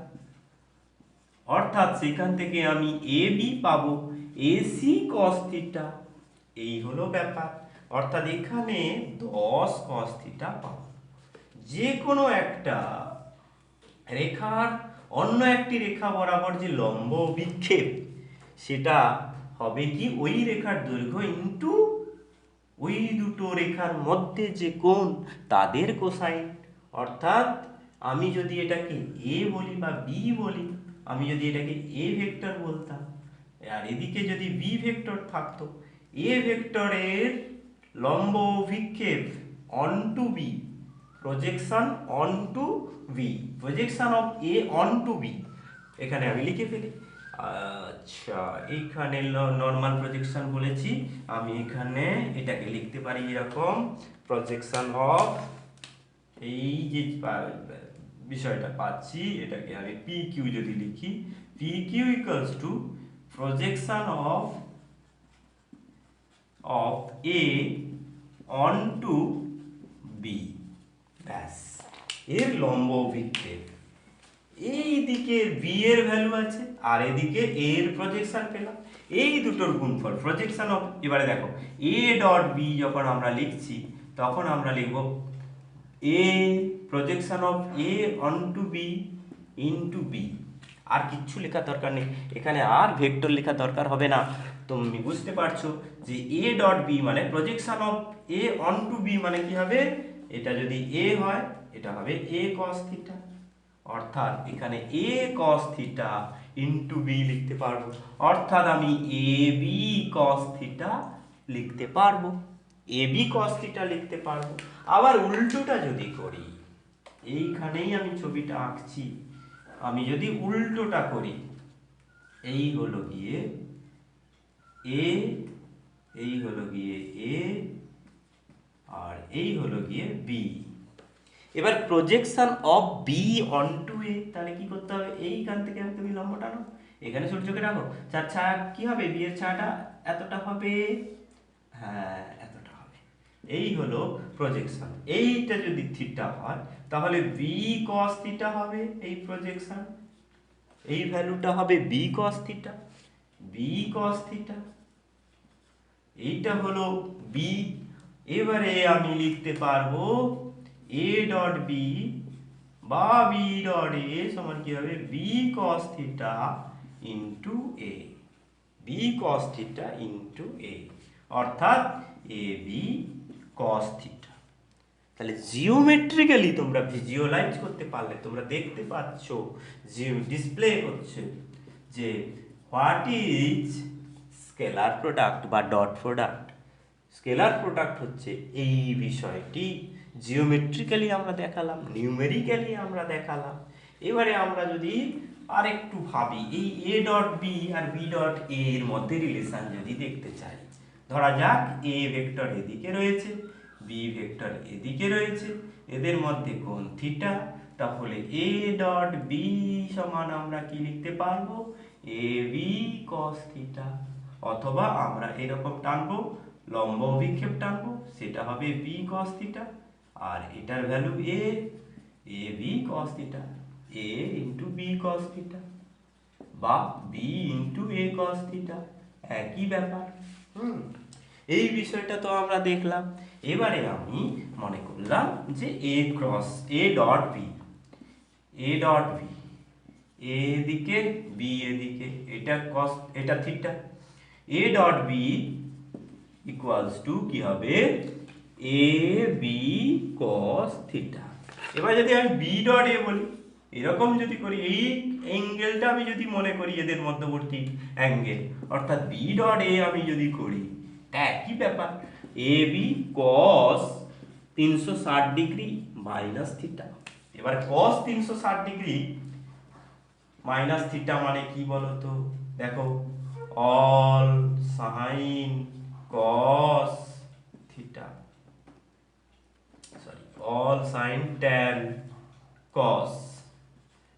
অর্থাৎ সেখান থেকে আমি এ বি পাবো এসি কস থিটা। এই হলো ব্যাপার। অর্থাৎ এখানে 10 কস থিটা পাবো। যে কোনো একটা রেখার অন্য একটি রেখা বরাবর যে লম্ব বিক্ষেপ, সেটা হবে কি ওই রেখার দৈর্ঘ্য ইন্টু ওই দুটো রেখার মধ্যে যে কোণ তাদের কোসাইন। অর্থাৎ আমি যদি এটাকে এ বলি বা বি বলি, আমি যদি এটাকে এ ভেক্টর বলতাম আর এদিকে যদি বি ভেক্টর থাকতো, এ ভেক্টরের লম্ব অভিক্ষেপ on two B, projection on two B, projection of A on two B, এখানে আমি লিখে ফেলি। আচ্ছা, এইখানে নর্মাল প্রজেকশন বলেছি, আমি এখানে এটাকে লিখতে পারি এরকম, প্রজেকশন অফ, এই যে বিষয়টা পাচ্ছি এটাকে আমি পি কিউ যদি লিখি, P Q equals to projection of A on two B, ব্যাস, এর লম্ব অভিক্ষেপ। এই দিকে বি এর ভ্যালু আছে আর এদিকে এ এর প্রজেকশন পেলাম, এই দুটোর গুণফল প্রজেকশন অফ। এবারে দেখো এ ডট বি যখন আমরা লিখছি তখন আমরা লিখব A projection of A on two B into B. আর কিচ্ছু লেখার দরকার নেই এখানে, আর ভেক্টর লেখার দরকার হবে না। তুমি বুঝতে পারছো যে এ ডট বি মানে projection of A on two B মানে কি হবে, এটা যদি এ হয় এটা হবে এ কস থিটা। অর্থাৎ এখানে এ কস থিটা ইন্টু বি লিখতে পারবো। অর্থাৎ আমি এ বি কস থিটা লিখতে পারবো, এ বি কস থিটা লিখতে পারবো। আবার উল্টোটা যদি করি, এইখানেই আমি ছবিটা আঁকছি, আমি যদি উল্টোটা করি, এই হলো গিয়ে এ, এই হলো গিয়ে এ, আর এই হলো গিয়ে বি। এবার projection of B onto A, তাহলে কি করতে হবে, এইখান থেকে তুমি লম্ব টানো, এখানে সূর্যকে রাখো, চার ছায়া কি হবে, বি এর ছায়াটা এতটা হবে, হ্যাঁ এতটা হবে। এই হলো প্রজেকশন। এইটা যদি থিটা হয় তাহলে বি কস থিটা হবে এই প্রজেকশন, এই ভ্যালুটা হবে B cos theta, B cos theta, এইটা হলো বি। এবারে আমি লিখতে পারবো এ ডট বি বা বি ডট এ সমান কি হবে, B cos theta into A, B cos theta into A, অর্থাৎ এ বি কস থিটা। তাহলে জিওমেট্রিক্যালি তোমরা ভিজুয়ালাইজ করতে পারলে, তোমরা দেখতে পাচ্ছ যে ডিসপ্লে হচ্ছে যে হোয়াট ইজ স্কেলার প্রোডাক্ট বা ডট প্রোডাক্ট। স্কেলার প্রোডাক্ট হচ্ছে এই বিষয়টি জিওমেট্রিক্যালি আমরা দেখালাম, নিউমেরিক্যালি আমরা দেখালাম। এবারে আমরা যদি আরেকটু ভাবি, এই এ ডট বি আর বি ডট এ এর মধ্যে রিলেশন যদি দেখতে চাই, ধরা যাক এ ভেক্টর এদিকে রয়েছে, বি ভেক্টর এদিকে রয়েছে, এদের মধ্যে কোণ থিটা, তাহলে এ ডট বি সমান আমরা কি লিখতে পারবো, এ বি কস থিটা। অথবা আমরা এরকম টানবো, লম্ব অভিক্ষেপ টানবো, সেটা হবে বি কস থিটা, আর এটার ভ্যালু এ, এ বি কস থিটা, এ ইন্টু বি কস থিটা বা বি ইন্টু এ কস থিটা, একই ব্যাপার। এই বিষয়টা তো আমরা দেখলাম। এবারে আমি মনে করলাম যে A cross A dot B, A dot B এদিকে বি এদিকে, এটা কস এটা theta, A dot B equals to কি হবে, এ বি কস থিটা। এবার যদি আমি বি ডট এ বলি, এরকম যদি করি, এই অ্যাঙ্গেলটা আমি যদি মনে করি এদের মধ্যবর্তী অ্যাঙ্গেল, অর্থাৎ বি ডট এ আমি যদি করি, একই ব্যাপার, এ বি কস 360 ডিগ্রি মাইনাস থিটা। এবার কস 360 ডিগ্রি মাইনাস থিটা মানে কি বলতো, দেখো all sign cos theta, sorry all sign tan কস,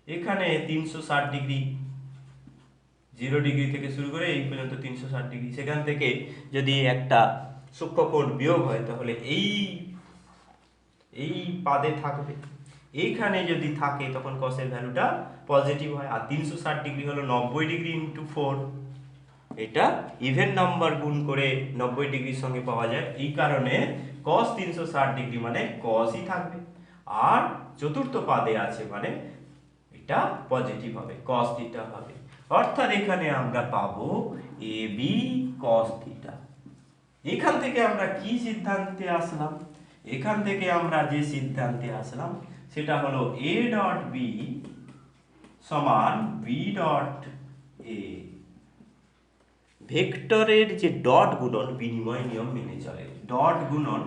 এখানে 360 ডিগ্রি, 0 ডিগ্রি থেকে শুরু করে এই পর্যন্ত 360 ডিগ্রি, সেখান থেকে যদি একটা সূক্ষ্মকোণ বিয়োগ হয় তাহলে এই পাদে থাকবে, এইখানে যদি থাকে তখন কসের ভ্যালুটা পজিটিভ হয়। আর 360 ডিগ্রি হলো 90 ডিগ্রি ইন্টু 4, এটা ইভেন নাম্বার গুণ করে 90 ডিগ্রির সঙ্গে পাওয়া যায়, এই কারণে কস 360 ডিগ্রি মানে কসই থাকবে। আর চতুর্থ পাদে আছে মানে এটা পজিটিভ হবে, কস থিটা হবে। অর্থাৎ এখানে আমরা পাবো এ বি কস থিটা। এখান থেকে আমরা কি সিদ্ধান্তে আসলাম? এখান থেকে আমরা যে সিদ্ধান্তে আসলাম সেটা হলো এ ডট বি সমান বি ডট এ। ভেক্টরের যে ডট গুণন বিনিময় নিয়ম মেনে চলে। ডট গুণন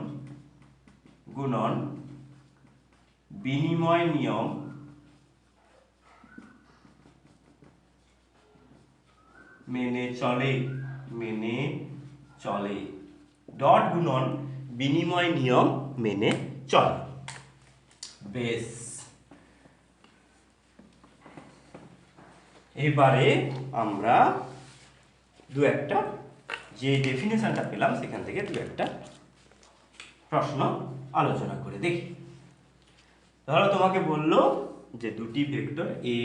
বিনিময় নিয়ম মেনে চলে। ডট গুণন বিনিময় নিয়ম মেনে চলে। বেশ, এবারে আমরা দু একটা যে ডেফিনেশনটা পেলাম সেখান থেকে দু একটা প্রশ্ন আলোচনা করে দেখি। ধরো তোমাকে বললো যে দুটি ভেক্টর এ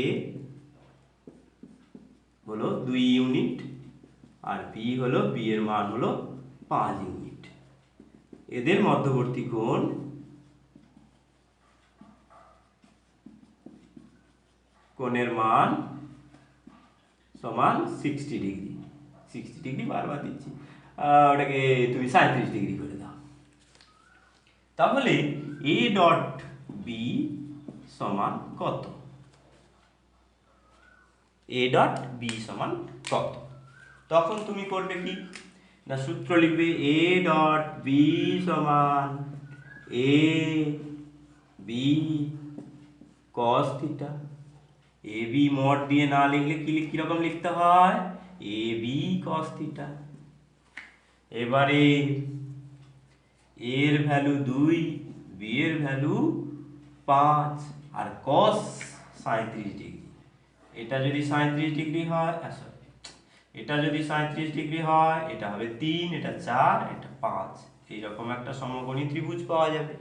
হলো 2 ইউনিট আর বি হলো বি এর মান হলো 5 ইউনিট। এদের মধ্যবর্তী কোণের মান সমান 60 ডিগ্রি। 60 ডিগ্রি বারবার দিচ্ছি, ওটাকে তুমি 37 ডিগ্রি করে দাও। তাহলে এ ডট বি সমান কত? এ ডট বি সমান কত? তখন তুমি করবে কি না, সূত্র লিখবে এ ডট বি সমান এ B cos theta. A B mod দিয়ে না লিখলে কিরকম লিখতে হয়? এ বি কস থিটা। এবারে এর ভ্যালু 2, বি এর ভ্যালু 5 আর কস 37 ডিগ্রি। এটা যদি 37 ডিগ্রি হয়, এটা যদি 37 ডিগ্রি হয়, এটা হবে 3, এটা 4, এটা 5। এইরকম একটা সমকোণী ত্রিভুজ পাওয়া যাবে।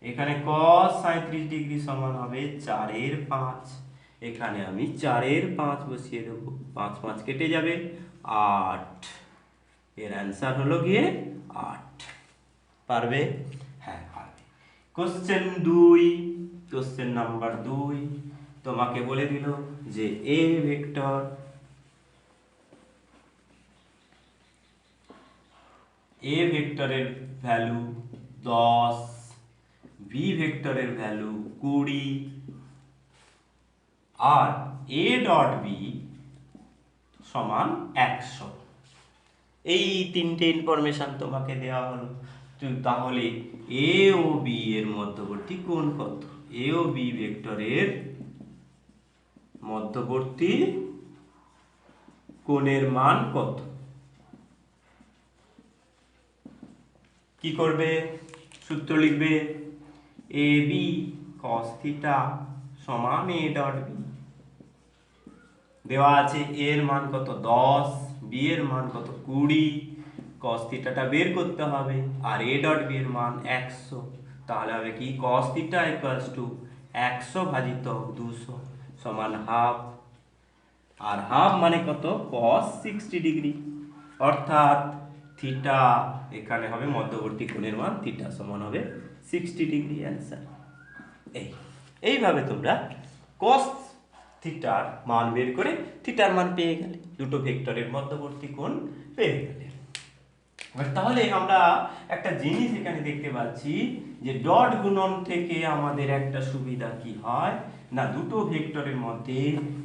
এখানে cos 37 ডিগ্রি সমান হবে 4 এর 5। এখানে আমি 4 এর 5 বসিয়ে দেবো, 5 5 কেটে যাবে, 8। এর অ্যান্সার হলো গিয়ে 8। পারবে? হ্যাঁ পারবে। কোশ্চেন নাম্বার 2 তোমাকে বলে দিল যে এ ভেক্টরের ভ্যালু 10, বি ভেক্টরের ভ্যালু 20 আর এ ডট বি সমান 100। এই তিনটে ইনফরমেশন তোমাকে দেওয়া হলো। তাহলে এ ও বি এর মধ্যবর্তী কোণ কত? এ ও বি ভেক্টরের মধ্যবর্তী কোণের মান কত? কি করবে? সূত্র লিখবে এ বি কস থিটা সমান এ ডট বি। দেওয়া আছে এর মান কত? 10, বি এর মান কত? 20। কস থিটাটা বের করতে হবে, আর এ ডট বি এর মান 100। তাহলে হবে কি? কস থিটা ইকুয়ালস টু 100 ভাজিত 200 সমান হাফ। আর হাফ মানে কত? কস 60 ডিগ্রি। অর্থাৎ থিটা এখানে হবে মধ্যবর্তী কোণের মান, থিটা সমান হবে 60 ডিগ্রি। অ্যান্সার এইভাবে তোমরা কস থিটার মান বের করে থিটার মান পেয়ে গেলে, দুটো ভেক্টরের মধ্যবর্তী কোণ পেয়ে গেলে। তাহলে আমরা একটা জিনিস এখানে দেখতে পাচ্ছি যে ডট গুণন থেকে আমাদের একটা সুবিধা কি হয় না, দুটো ভেক্টরের মধ্যে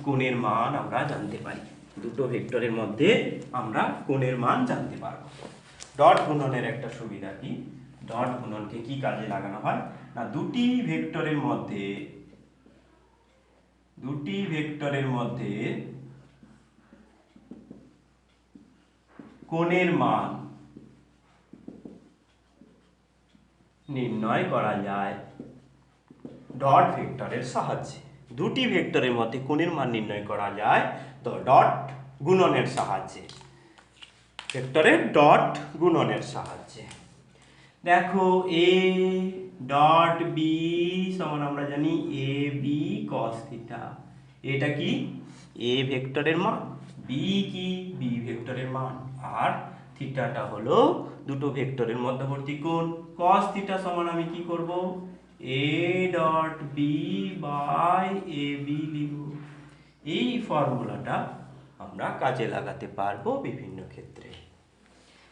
কোণের মান আমরা জানতে পারি। দুটো ভেক্টরের মধ্যে আমরা কোণের মান জানতে পারবো। ডট গুণনের একটা সুবিধা কি? ডট গুণনকে কি কাজে লাগানো হয় না, দুটি ভেক্টরের মধ্যে কোণের মান নির্ণয় করা যায় ডট ভেক্টরের সাহায্যে। দুটি ভেক্টরের মধ্যে কোণের মান নির্ণয় করা যায় তো ডট গুণনের সাহায্যে, ভেক্টরের ডট গুণনের সাহায্যে। দেখো এ ডট বি সমান আমরা জানি এ বি কস থিটা। এটা কি এ ভেক্টরের মান, বি কি বি ভেক্টরের মান, আর থিটাটা হলো দুটো ভেক্টরের মধ্যবর্তী কোণ। কস থিটা সমান আমি কি করব, A dot B by A B লিখব। এই ফর্মুলাটা আমরা কাজে লাগাতে পারবো বিভিন্ন ক্ষেত্রে।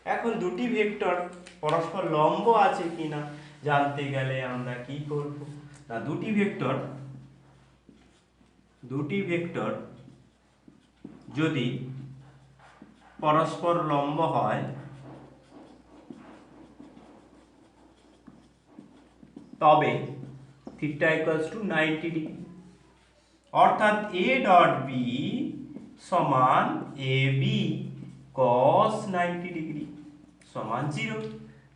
এখন দুটি ভেক্টর পরস্পর লম্ব আছে কিনা জানতে গেলে আমরা কি করব না, দুটি ভেক্টর যদি পরস্পর লম্ব হয় তবে থিটা ইকুয়ালস টু 90 ডিগ্রি, অর্থাৎ এ ডট বি সমান এ বি কস 90 ডিগ্রি সমান 0।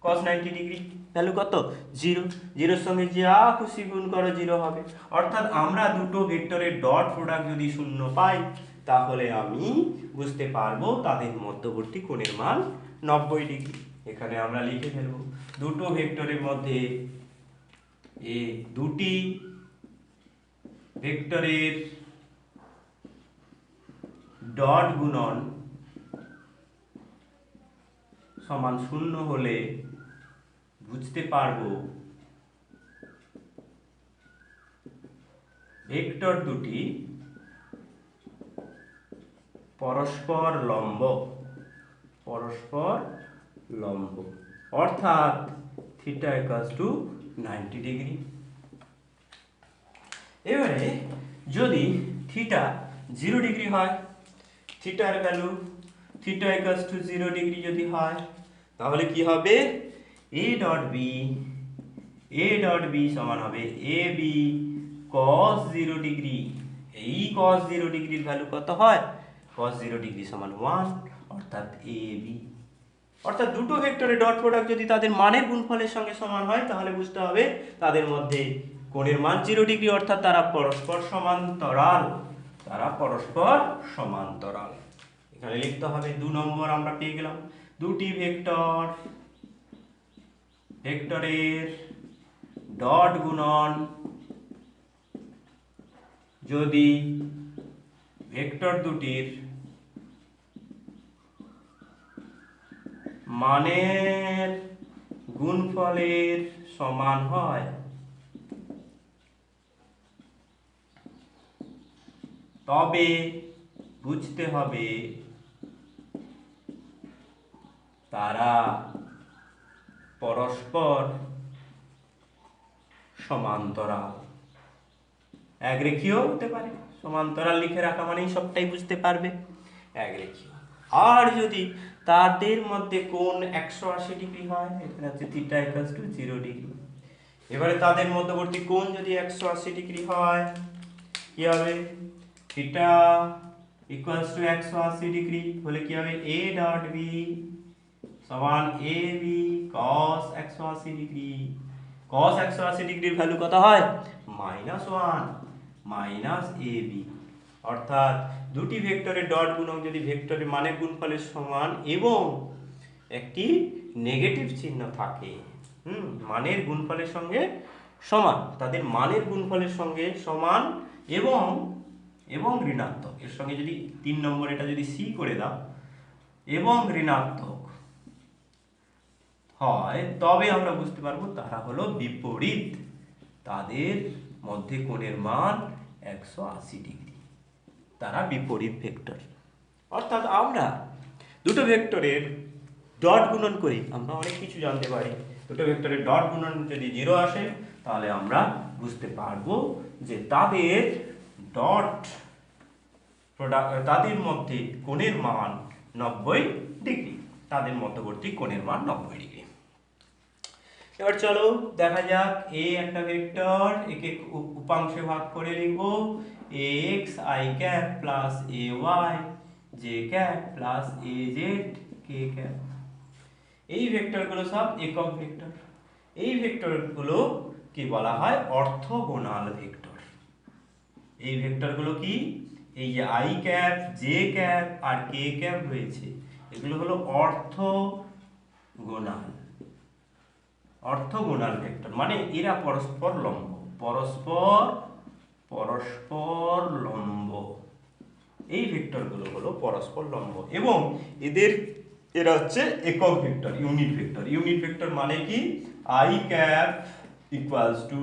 কস 90 ডিগ্রি ভ্যালু কত, 0। 0-এর সঙ্গে যা খুশি গুণ করো 0 হবে। অর্থাৎ আমরা দুটো ভেক্টরের ডট প্রোডাক্ট যদি 0 পাই তাহলে আমি বুঝতে পারবো তাদের মধ্যবর্তী কোণের মান 90 ডিগ্রি। এখানে আমরা লিখে ফেলবো দুটো ভেক্টরের মধ্যে দুটি ভেক্টরের ডট গুণন সমান 0 হলে বুঝতে পারবো ভেক্টর দুটি পরস্পর লম্ব, অর্থাৎ থিটা ইকুয়ালস টু 90 ডিগ্রি। এবারে যদি থিটা 0 ডিগ্রি হয়, থিটার value theta equals to 0 degree যদি হয় তাহলে কি হবে, এ ডট বি সমান হবে এ বি cos 0 ডিগ্রি। এই cos 0 ডিগ্রির ভ্যালু কত হয়, cos 0 ডিগ্রি সমান 1, অর্থাৎ এ বি। অর্থাৎ দুটো ভেক্টরের ডট প্রোডাক্ট যদি তাদের মানের গুণফলের সঙ্গে সমান হয় তাহলে বুঝতে হবে তাদের মধ্যে কোণের মান 0 ডিগ্রি, অর্থাৎ তারা পরস্পর সমান্তরাল। এখানে লিখতে হবে 2 নম্বর আমরা পেয়ে গেলাম। দুটি ভেক্টরের ডট গুণন যদি ভেক্টর দুটির মানের গুণফলের সমান হয় তবে বুঝতে হবে তারা পরস্পর সমান্তরাল। একরেখীয় হতে পারে, সমান্তরাল লিখে রাখা মানেই সবটাই বুঝতে পারবে একরেখীয়। আর যদি তাদের মধ্যে কোণ 180 ডিগ্রি হয়, এখানে হচ্ছে থিটা ইকুয়ালস টু 0 ডিগ্রি। এবারে তাদের মধ্যবর্তী কোণ যদি 180 ডিগ্রি হয় কি হবে, থিটা ইকুয়ালস টু 180 ডিগ্রি হলে কি হবে, এ ডট বি সমান এ বি cos 180 ডিগ্রি। cos 180 ডিগ্রির ভ্যালু কত হয়, -1 মাইনাস এ বি। অর্থাৎ দুটি ভেক্টরের ডট গুণক যদি ভেক্টরের মানের গুণফলের সমান এবং একটি নেগেটিভ চিহ্ন থাকে, মানের গুণফলের সঙ্গে সমান, তাদের মানের গুণফলের সঙ্গে সমান এবং ঋণাত্মক, এর সঙ্গে যদি 3 নম্বর এটা যদি সি করে দাও এবং ঋণাত্মক হয় তবে আমরা বুঝতে পারবো তারা হলো বিপরীত, তাদের মধ্যে কোণের মান 180 ডিগ্রি, তারা বিপরীত ভেক্টর। অর্থাৎ আমরা দুটো ভেক্টরের ডট গুণন করি আমরা অনেক কিছু জানতে পারি। দুটো ভেক্টরের ডট গুণন যদি 0 আসে তাহলে আমরা বুঝতে পারবো যে তাদের মধ্যে কোণের মান 90 ডিগ্রি, তাদের মধ্যবর্তী কোণের মান 90 ডিগ্রি। এবার চলো দেখা যাক এ একটা ভেক্টর, একে উপাংশে ভাগ করে লিখবো ax i cap plus ay j cap plus az k cap. এই ভেক্টরগুলো সব একক ভেক্টর। এই ভেক্টরগুলো কি বলা হয়, অর্থোগোনাল ভেক্টর। এই ভেক্টরগুলো কি, এই যে i ক্যাপ j ক্যাপ আর k ক্যাপ রয়েছে এগুলো হলো অর্থোগোনাল। অর্থগোনাল ভেক্টর মানে এরা পরস্পর লম্ব, পরস্পর পরস্পর লম্ব। এই ভেক্টরগুলো হলো পরস্পর লম্ব এবং এরা হচ্ছে একক vector, unit vector. Unit vector মানে কি, I cap equals to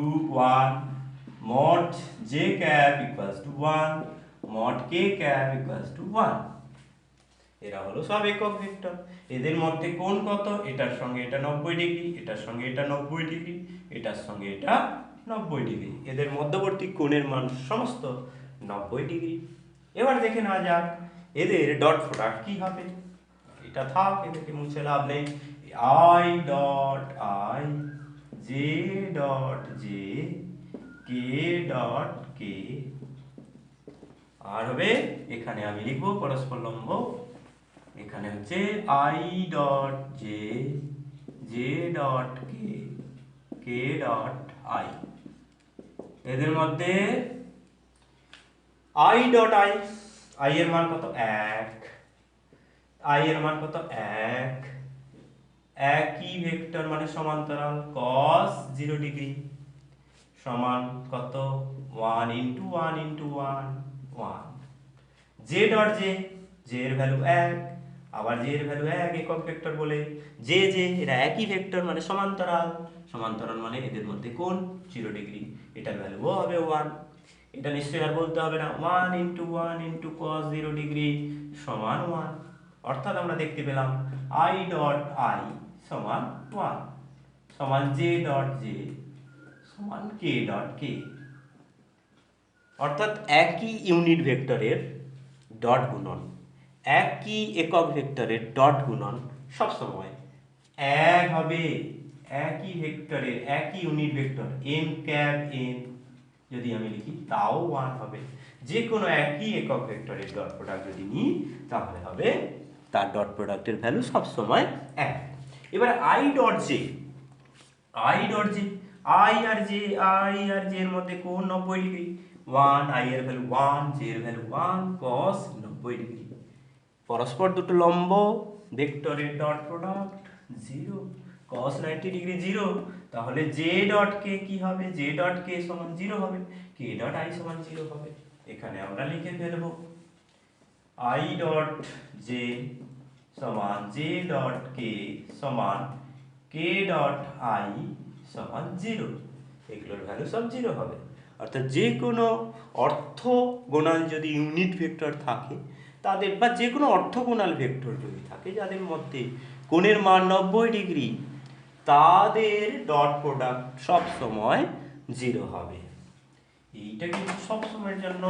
1, mod J cap equals to 1, mod K cap equals to 1। এরা হলো সব একক ভেক্টর। এদের মধ্যে কোণ কত, এটার সঙ্গে এটা 90 ডিগ্রি, এটার সঙ্গে এটা 90 ডিগ্রি, এটার সঙ্গে এটা 90 ডিগ্রি। এদের মধ্যবর্তী কোণের মান সমস্ত 90 ডিগ্রি। এবার দেখে নেওয়া যাক এদের ডট প্রোডাক্ট কি হবে। এটা থাক, এদেরকে মুছে লাভ নেই। I dot i, j dot j, k dot k. আর হবে এখানে আমি লিখবো পরস্পর লম্ব, এখানে হচ্ছে i dot j, J dot k, k dot i. এদের মধ্যে আই ডট আই, আই এর মান কত 1, আই এর মান কত 1, একই ভেক্টর মানে সমান্তরাল cos 0 ডিগ্রি সমান কত 1 into 1 into 1 1। J dot j, J এর ভ্যালু 1, আবার জে এর ভ্যালু 1, একক ভেক্টর বলে জে জে এরা একই ভেক্টর মানে সমান্তরাল, সমান্তরাল মানে এদের মধ্যে কোণ 0 ডিগ্রি, এটার ভ্যালুও হবে 1। এটা নিশ্চয়ই আর বলতে হবে না, 1 ইন্টু 1 ইন্টু cos 0 ডিগ্রি সমান 1। অর্থাৎ আমরা দেখতে পেলাম আই ডট আই সমান 1 সমান জে ডট জে সমান কে ডট কে। অর্থাৎ একই ইউনিট ভেক্টরের ডট গুণন, একই একক ভেক্টরের ডট গুণন সবসময় 1 হবে। একই ভেক্টরের একই unit vector N cap N যদি আমি লিখি তাও 1 হবে। যে কোনো একই একক ভেক্টরের ডট প্রোডাক্ট যদি নিই তাহলে হবে তার ডট প্রোডাক্টের ভ্যালু সবসময় 1। এবার I dot J, I dot J, I আর জে, আই আর জে এর মধ্যে কোণ 90 ডিগ্রি, 1 আই এর ভ্যালু 1, জে এর ভ্যালু 1, cos 90 ডিগ্রি। পরস্পর দুটো লম্ব ভেক্টরের ডট প্রোডাক্ট 0, cos 90 ডিগ্রি 0, তাহলে জে ডট কে কি হবে, জে ডট কে সমান 0 হবে, কে ডট আই সমান 0 হবে। এখানে আমরা লিখে ফেলব আই ডট জে সমান জে ডট কে সমান কে ডট আই সমান 0, এগুলোর ভ্যালু সব 0 হবে। অর্থাৎ যে কোনো অর্থগোনাল যদি ইউনিট ভেক্টর থাকে তাদের, বা যে কোনো অর্থগোনাল ভেক্টর যদি থাকে যাদের মধ্যে কোণের মান 90 ডিগ্রি, তাদের ডট প্রোডাক্ট সব সময় 0 হবে। এইটা কিন্তু সব সময়ের জন্য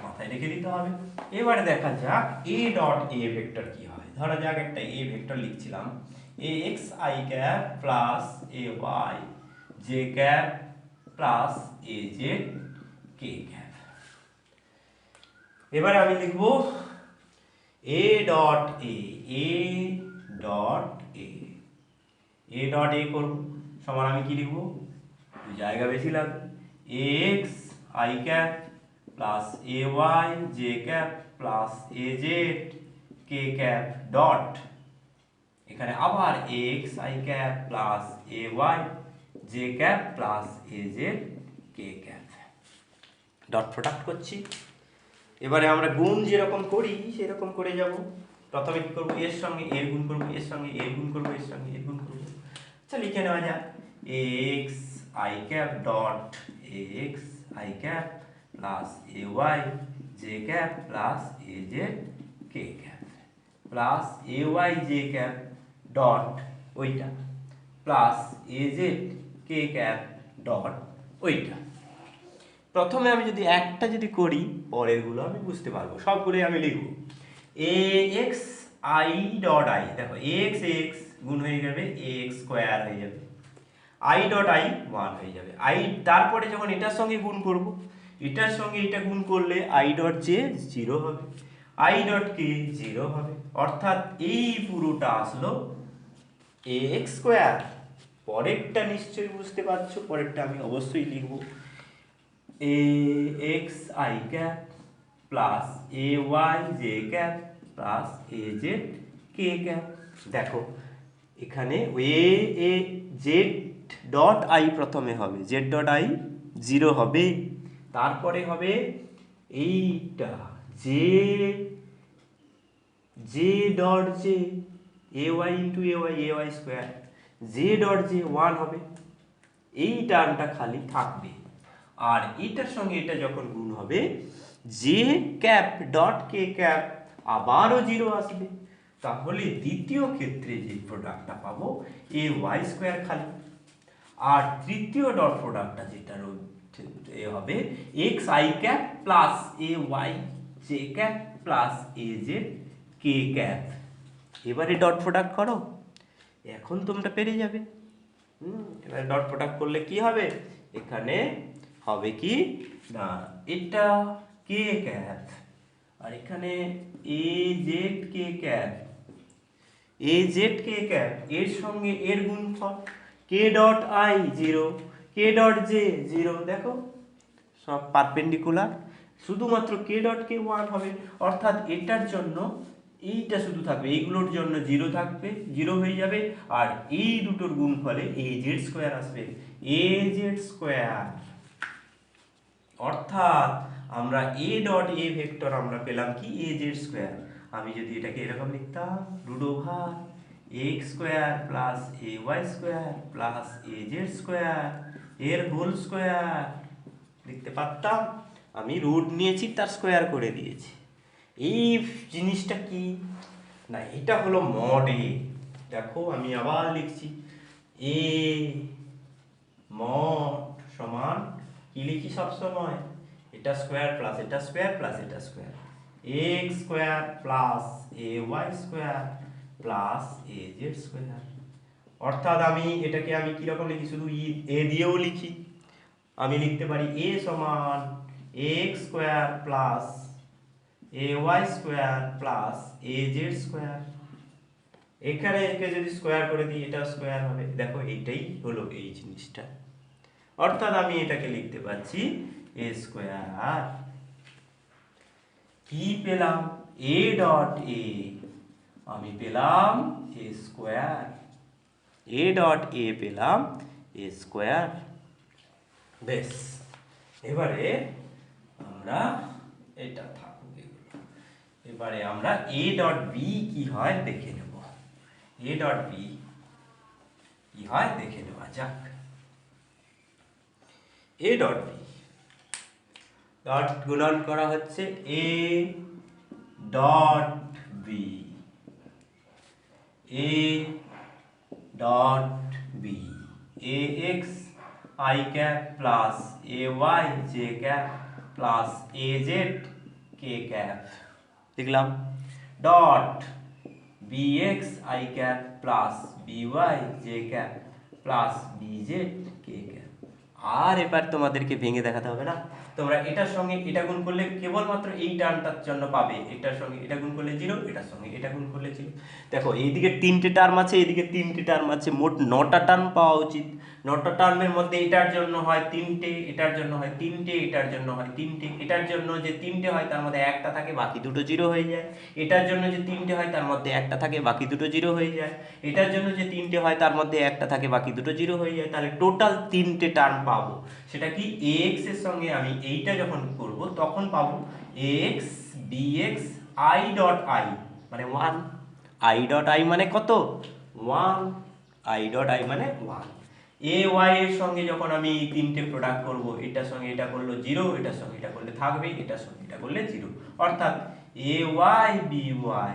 মাথায় রেখে দিতে হবে। এবারে দেখা যাক এ ডট এ ভেক্টর কি হয়। ধরা যাক একটা এ ভেক্টর লিখছিলাম, A x I cap plus A Y J cap plus A Z K cap. এবারে আমি লিখব A dot A, A dot A, A dot A করব সমান আমি কি লিখব, জায়গা বেশি লাগবে, x I cap plus A Y J cap plus A Z K cap dot, এখানে আবার x I cap plus A Y J cap plus A Z K cap dot product করছি। এবারে আমরা গুণ যেরকম করি সেরকম করে যাব। প্রথমে কি করবো, এর সঙ্গে এর গুণ করবো, এর সঙ্গে এর গুণ করবো, এর সঙ্গে এর গুণ করবো। আচ্ছা লিখে নেওয়া যাক x I cap dot x I cap plus A Y J cap plus A Z K cap plus A Y J cap dot ওইটা plus A Z K cap dot ওইটা। প্রথমে আমি যদি একটা যদি করি পরেরগুলো আমি বুঝতে পারবো, সবগুলোই আমি লিখব A x I dot I, দেখো এক্স এক্স গুণ হয়ে যাবে এক্স স্কোয়ার হয়ে যাবে, আই ডট আই 1 হয়ে যাবে, আই তারপরে যখন এটার সঙ্গে গুণ করব, এটার সঙ্গে এটা গুণ করলে আই ডট জে 0 হবে, আই ডট কে 0 হবে। অর্থাৎ এই পুরোটা আসলো এ এক্স স্কোয়ার। পরেরটা নিশ্চয়ই বুঝতে পারছো, পরেরটা আমি অবশ্যই লিখব A x I cap plus A Y J cap plus A Z K cap. দেখো এখানে এ জেড ডট আই প্রথমে হবে, জেড ডট আই 0 হবে, তারপরে হবে এইটা J J dot J A Y into A Y square, J dot J 1 হবে, এই টার্মটা খালি থাকবে। আর এটার সঙ্গে এটা যখন গুণ হবে J cap dot K cap আবারও 0 আসবে, তাহলে দ্বিতীয় ক্ষেত্রে যে প্রোডাক্টটা পাবো এ ওয়াই স্কোয়ার খালি। আর তৃতীয় ডট প্রোডাক্টটা যেটা হবে X I cap plus A Y J cap plus A Z K cap. এবারে ডট প্রোডাক্ট করো, এখন তোমরা পেরে যাবে। এবারে ডট প্রোডাক্ট করলে কি হবে, এখানে হবে কি না এটা কে ক্যাপ আর এখানে A Z K cap, A Z K cap এর সঙ্গে এর গুণফল k dot i 0 k dot j 0, দেখো সব পারপেন্ডিকুলার, শুধুমাত্র কে ডট কে 1 হবে, অর্থাৎ এটার জন্য এইটা শুধু থাকবে, এইগুলোর জন্য 0 থাকবে, 0 হয়ে যাবে, আর এই দুটোর গুণফলে এ জেড স্কোয়ার আসবে, এ জেড স্কোয়ার। অর্থাৎ আমরা এ ডট এ ভেক্টর আমরা পেলাম কি এ জেড স্কোয়ার। আমি যদি এটাকে এরকম লিখতাম root over X square plus A Y square plus A Z square এর হোল স্কোয়ার লিখতে পারতাম। আমি রুট নিয়েছি তার স্কোয়ার করে দিয়েছি। এই জিনিসটা কি না, এটা হলো মড এ। দেখো আমি আবার লিখছি এ মড সমান কি লিখি সবসময়, এটা স্কোয়ার প্লাস এটা স্কোয়ার প্লাস এটা square, X square plus A Y square plus A Z square. অর্থাৎ আমি এটাকে আমি কীরকম লিখি, শুধু এ দিয়েও লিখি, আমি লিখতে পারি এ সমান X square plus A Y square plus A Z square. এখানে একে যদি স্কোয়ার করে দিই এটা স্কোয়ার হবে, দেখো এইটাই হলো এই জিনিসটা। অর্থাৎ আমি এটাকে লিখতে পাচ্ছি এ স্কোয়ার, কি পেলাম এ ডট এ, আমি পেলাম এ স্কোয়ার, এ ডট এ পেলাম এ স্কোয়ার। বেশ, এবারে আমরা এটা থাকুক এগুলো, এবারে আমরা এ ডট বি কি হয় দেখে নেব, এ ডট বি কি হয় দেখে নেওয়া যাক। এ ডট বি ডট গুণন করা হচ্ছে A dot B, A dot B A x I cap plus A Y J cap plus A Z K cap লিখলাম, dot B x I cap plus B y J cap plus B z K cap. আর এবার তোমাদেরকে ভেঙে দেখাতে হবে না, তোমরা এটার সঙ্গে এটা গুণ করলে কেবলমাত্র এই টার্মটার জন্য পাবে, এটার সঙ্গে এটা গুণ করলে 0, এটার সঙ্গে এটা গুণ করলে 0। দেখো এইদিকে 3টে টার্ম আছে, এইদিকে 3টে টার্ম আছে, মোট 9টা টার্ম পাওয়া উচিত। 9টা টার্মের মধ্যে এটার জন্য হয় 3টে, এটার জন্য হয় 3টে, এটার জন্য হয় 3টে, এটার জন্য যে 3টে হয় তার মধ্যে একটা থাকে বাকি দুটো 0 হয়ে যায়, এটার জন্য যে 3টে হয় তার মধ্যে একটা থাকে বাকি দুটো 0 হয়ে যায়, এটার জন্য যে 3টে হয় তার মধ্যে একটা থাকে বাকি দুটো 0 হয়ে যায়, তাহলে টোটাল 3টে টার্ম পাবো। সেটা কি এক্স এর সঙ্গে আমি এইটা যখন করব তখন পাবো X DX I dot I মানে 1, আই ডট আই মানে কত 1, আই ডট আই মানে 1। এ ওয়াই এর সঙ্গে যখন আমি এই 3টে প্রোডাক্ট করব, এটার সঙ্গে এটা করলো 0, এটার সঙ্গে এটা করলে থাকবে, এটার সঙ্গে এটা করলে 0, অর্থাৎ এ ওয়াই বি ওয়াই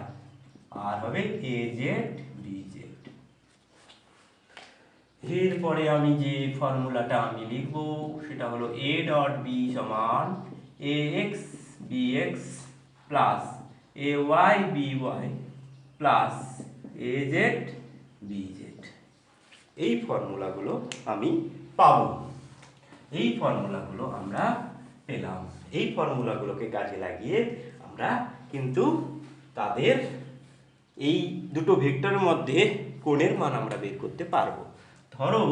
আর হবে এ জেড বি জেড। এরপরে আমি যে ফর্মুলাটা আমি লিখবো সেটা হলো এ ডট বি সমান A x B x plus A y B y plus A z B z. এই ফর্মুলাগুলো আমি পাবো, এই ফর্মুলাগুলো আমরা পেলাম। এই ফর্মুলাগুলোকে কাজে লাগিয়ে আমরা কিন্তু তাদের এই দুটো ভেক্টরের মধ্যে কোণের মান আমরা বের করতে পারবো। ধরো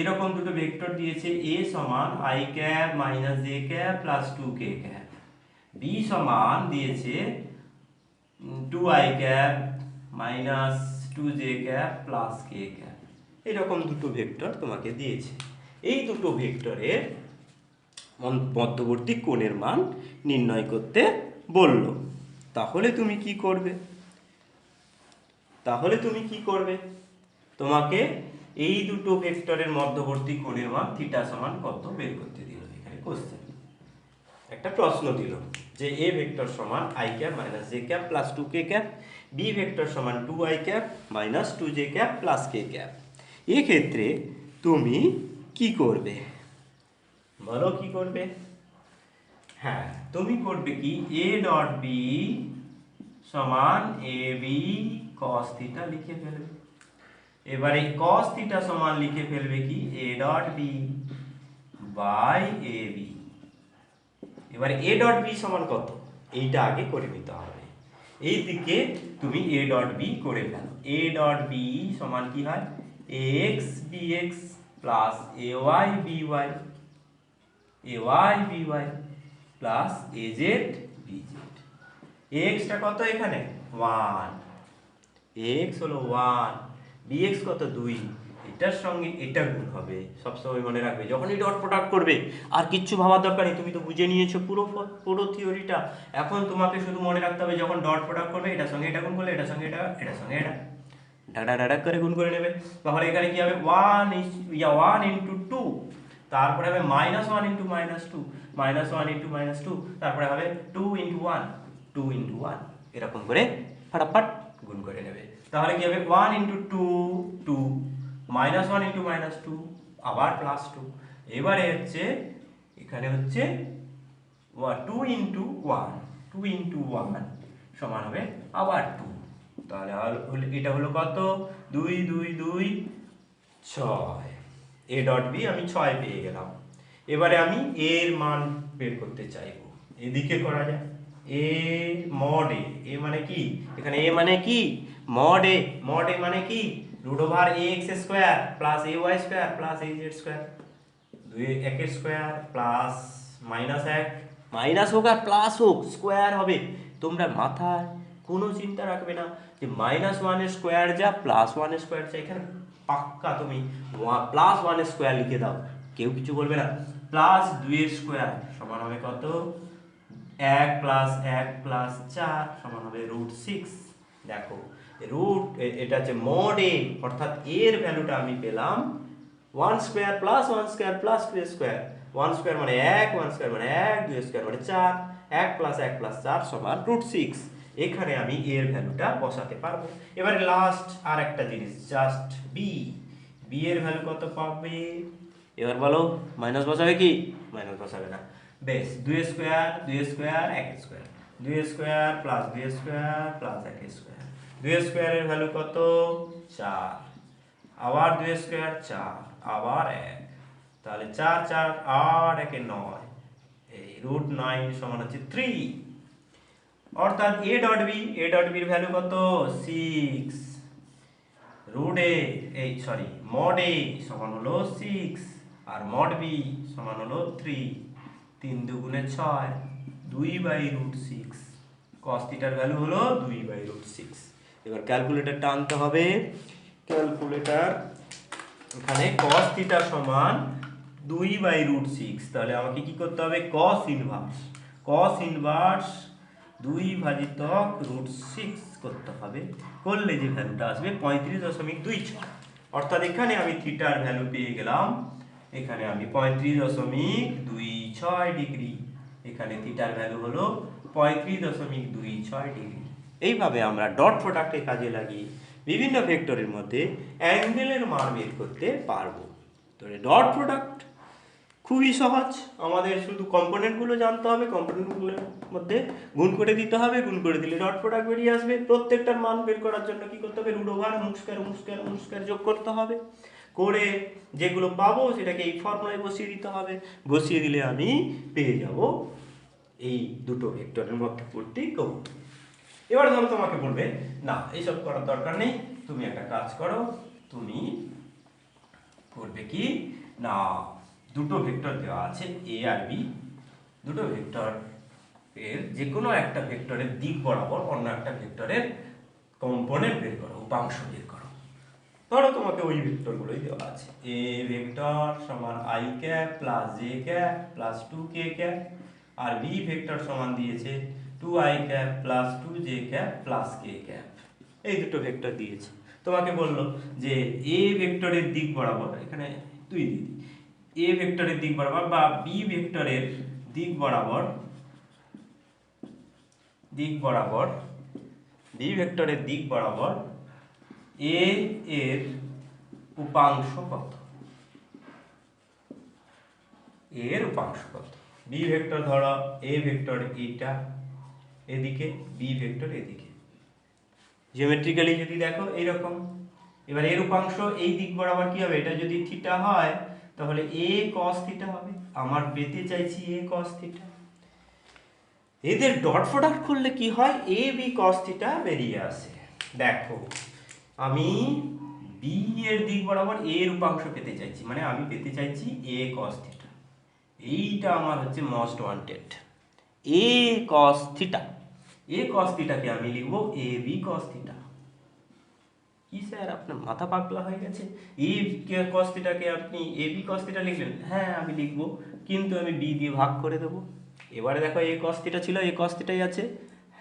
এরকম দুটো ভেক্টর দিয়েছে, এ সমান I cap minus J cap plus 2k cap, B সমান দিয়েছে 2i cap minus 2j cap plus k cap, এরকম দুটো ভেক্টর তোমাকে দিয়েছে। এই দুটো ভেক্টরের মধ্যবর্তী কোণের মান নির্ণয় করতে বলল। তাহলে তুমি কি করবে? তোমাকে এই দুটো ভেক্টরের মধ্যবর্তী কোণের মান থিটা সমান কত বের করতে দিল। এখানে কোশ্চেন একটা প্রশ্ন দিল যে এ ভেক্টর সমান i cap minus J cap plus 2k cap, B vector সমান 2i cap minus 2j cap plus k cap. এক্ষেত্রে তুমি কি করবে? বলো কি করবে? হ্যাঁ, তুমি করবে কি, a ডট বি সমান এ বি কস থিটা লিখে ফেলবে। এবারে cos থিটা সমান লিখে ফেলবে কি a dot B by A B. এবারে a ডট বি সমান কত, এইটা আগে করে নিতে হবে। এই দিকে তুমি a ডট বি করে ফেলো। a ডট বি সমান কি হয়, ax bx plus ay by plus az bz। x টা কত এখানে 1, x হলো 1, bx কত 2, এটার সঙ্গে এটা গুণ হবে। সবসময় মনে রাখবে যখনই ডট প্রোডাক্ট করবে আর কিচ্ছু ভাবার দরকার নেই, তুমি তো বুঝে নিয়েছো পুরো থিওরিটা। এখন তোমাকে শুধু মনে রাখতে হবে যখন ডট প্রোডাক্ট করবে এটার সঙ্গে এটা গুণ করলে এটার সঙ্গে এটা, এটার সঙ্গে এটা ডাডা করে গুণ করে নেবে। তাহলে এখানে কি হবে 1 ইন্টু 2, তারপরে হবে -1 ইন্টু -2, -1 ইন্টু -2, তারপরে হবে 2 ইন্টু 1, 2 ইন্টু 1, এরকম করে ফটাফট গুণ করে নেবে। তাহলে কি হবে 1 ইন্টু 2 2, -1 ইন্টু -2 আবার +2। এবারে হচ্ছে এখানে হচ্ছে 2 ইন্টু 1 সমান হবে আবার 2। তাহলে এটা হলো কত, 2 2 2 6। এ ডট বি আমি 6 পেয়ে গেলাম। এবারে আমি এর মান বের করতে চাইবো। এদিকে করা যায় এ মড এ মানে কি, এখানে এ মানে কি মড এ মানে কি √ax² plus ay² plus az²। 2 1 square plus -1, minus হোক আর প্লাস হোক স্কয়ার হবে। তোমরা মাথায় কোনো চিন্তা রাখবে না যে -1 এর স্কয়ার যা +1 এর স্কয়ার যা, এখানে পাক্কা তুমি +1 এর স্কয়ার লিখে দাও, কেউ কিছু বলবে না। +2 এর স্কয়ার সমান হবে কত, 1 + 1 + 4 সমান হবে √6। দেখো এটা হচ্ছে মড এ, অর্থাৎ এর ভ্যালুটা আমি পেলাম 1² + 1² + 2²। 1² মানে 1, 1² মানে 1, 2² মানে 4, 1 + 1 + 4 সমান √6। এখানে আমি এর ভ্যালুটা বসাতে পারবো। এবারে লাস্ট আর একটা জিনিস, জাস্ট বি এর ভ্যালু কত পাবে। এবার বলো, মাইনাস বসাবে কি, মাইনাস বসাবে না, বেশ 2² 1² 2² প্লাস 2² প্লাস 1²। 2² এর ভ্যালু কত 4, আবার 2² 4, আবার 1, তাহলে 4 4 8 1 9, এই √9 সমান হচ্ছে 3। অর্থাৎ a ডট বি এর ভ্যালু কত 6, মড এ সমান হলো 6 আর মড বি সমান হলো 3, 3 দুগুণে 6, 2/√6। cos থিটার ভ্যালু হলো 2/√6। এবার ক্যালকুলেটরটা আনতে হবে। ক্যালকুলেটর এখানে cos থিটা সমান 2/√6, তাহলে আমাকে কি করতে হবে, cos ইনভার্স 2/√6 করতে হবে। করলে যে ভ্যালুটা আসবে 35.26। অর্থাৎ এখানে আমি থিটার ভ্যালু পেয়ে গেলাম, এখানে আমি 35.26 ডিগ্রি, এখানে থিটার ভ্যালু হলো 35.26 ডিগ্রি। এইভাবে আমরা ডট প্রোডাক্টে কাজে লাগিয়ে বিভিন্ন ভেক্টরের মধ্যে অ্যাঙ্গেলের মান বের করতে পারবো। তো ডট প্রোডাক্ট খুবই সহজ, আমাদের শুধু কম্পোনেন্টগুলো জানতে হবে, কম্পোনেন্টগুলোর মধ্যে গুণ করে দিতে হবে, গুণ করে দিলে ডট প্রোডাক্ট বেরিয়ে আসবে। প্রত্যেকটার মান বের করার জন্য কি করতে হবে, √1 যোগ করতে হবে, করে যেগুলো পাবো সেটাকে এই ফর্মুলায় বসিয়ে দিতে হবে। বসিয়ে দিলে আমি পেয়ে যাব এই দুটো ভেক্টরের মধ্যবর্তী কোণ। এবার ধরো তোমাকে বলবে না এইসব করার দরকার নেই, তুমি একটা কাজ করো, তুমি করবে কি না, দুটো ভেক্টর দেওয়া আছে a আর b, দুটো ভেক্টর এর যে কোনো একটা ভেক্টরের দিক বরাবর অন্য একটা ভেক্টরের কম্পোনেন্ট বের করো, উপাংশ বের করো। ধরো তোমাকে ওই ভেক্টরগুলোই দেওয়া আছে, এ ভেক্টর সমান I cap plus J cap plus 2k cap, আর বি ভেক্টর সমান দিয়েছে 2i cap plus 2j cap plus k cap. এই দুটো ভেক্টর দিয়েছে। তোমাকে বললো যে এ ভেক্টরের দিক বরাবর, এখানে তুই দিদি, এ ভেক্টরের দিক বরাবর বা বি ভেক্টরের দিক বরাবর, বি ভেক্টরের দিক বরাবর এ এর উপাংশ কত, এর উপাংশ কত। বি ভেক্টর ধরো এ ভেক্টর এইটা এদিকে, বি ভেক্টর এদিকে, জিওমেট্রিক্যালি যদি দেখো এইরকম। এবার এর উপাংশ এই দিক বরাবর কি হবে, এটা যদি থিটা হয় তাহলে এ cos থিটা হবে। আমার পেতে চাইছি এ cos থিটা। এদের ডট প্রোডাক্ট করলে কি হয়, এ বি cos থিটা বেরিয়ে আসে। দেখো আমি বি এর দিক বরাবর এ এর উপাংশ পেতে চাইছি, মানে আমি পেতে চাইছি এ cos থিটা। এইটা আমার হচ্ছে মোস্ট ওয়ান্টেড, এ cos থিটা। এ cos থিটাকে আমি লিখবো এ বি cos থিটা। কি স্যার আপনার মাথা পাগলা হয়ে গেছে, এ cos থিটাকে আপনি এ বি cos থিটা লিখলেন? হ্যাঁ আমি লিখবো, কিন্তু আমি বি দিয়ে ভাগ করে দেবো। এবারে দেখো এ cos থিটা ছিল, এ cos থিটাই আছে,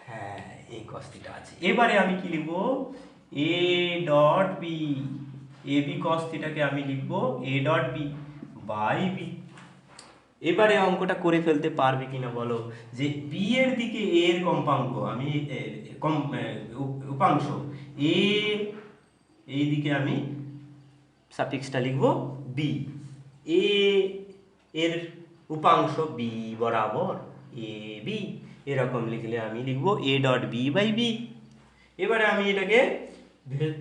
হ্যাঁ এ cos থিটা আছে। এবারে আমি কি লিখবো, A dot B, A B cos থিটাকে আমি লিখবো A dot B by B. এবারে অঙ্কটা করে ফেলতে পারবে কিনা বলো, যে বি এর দিকে এ এর কম্পাঙ্ক আমি উপাংশ এ, এই দিকে আমি সাফিক্সটা লিখবো বি, এ এর উপাংশ বি বরাবর এ বি, এরকম লিখলে আমি লিখবো A dot B by B. এবারে আমি এটাকে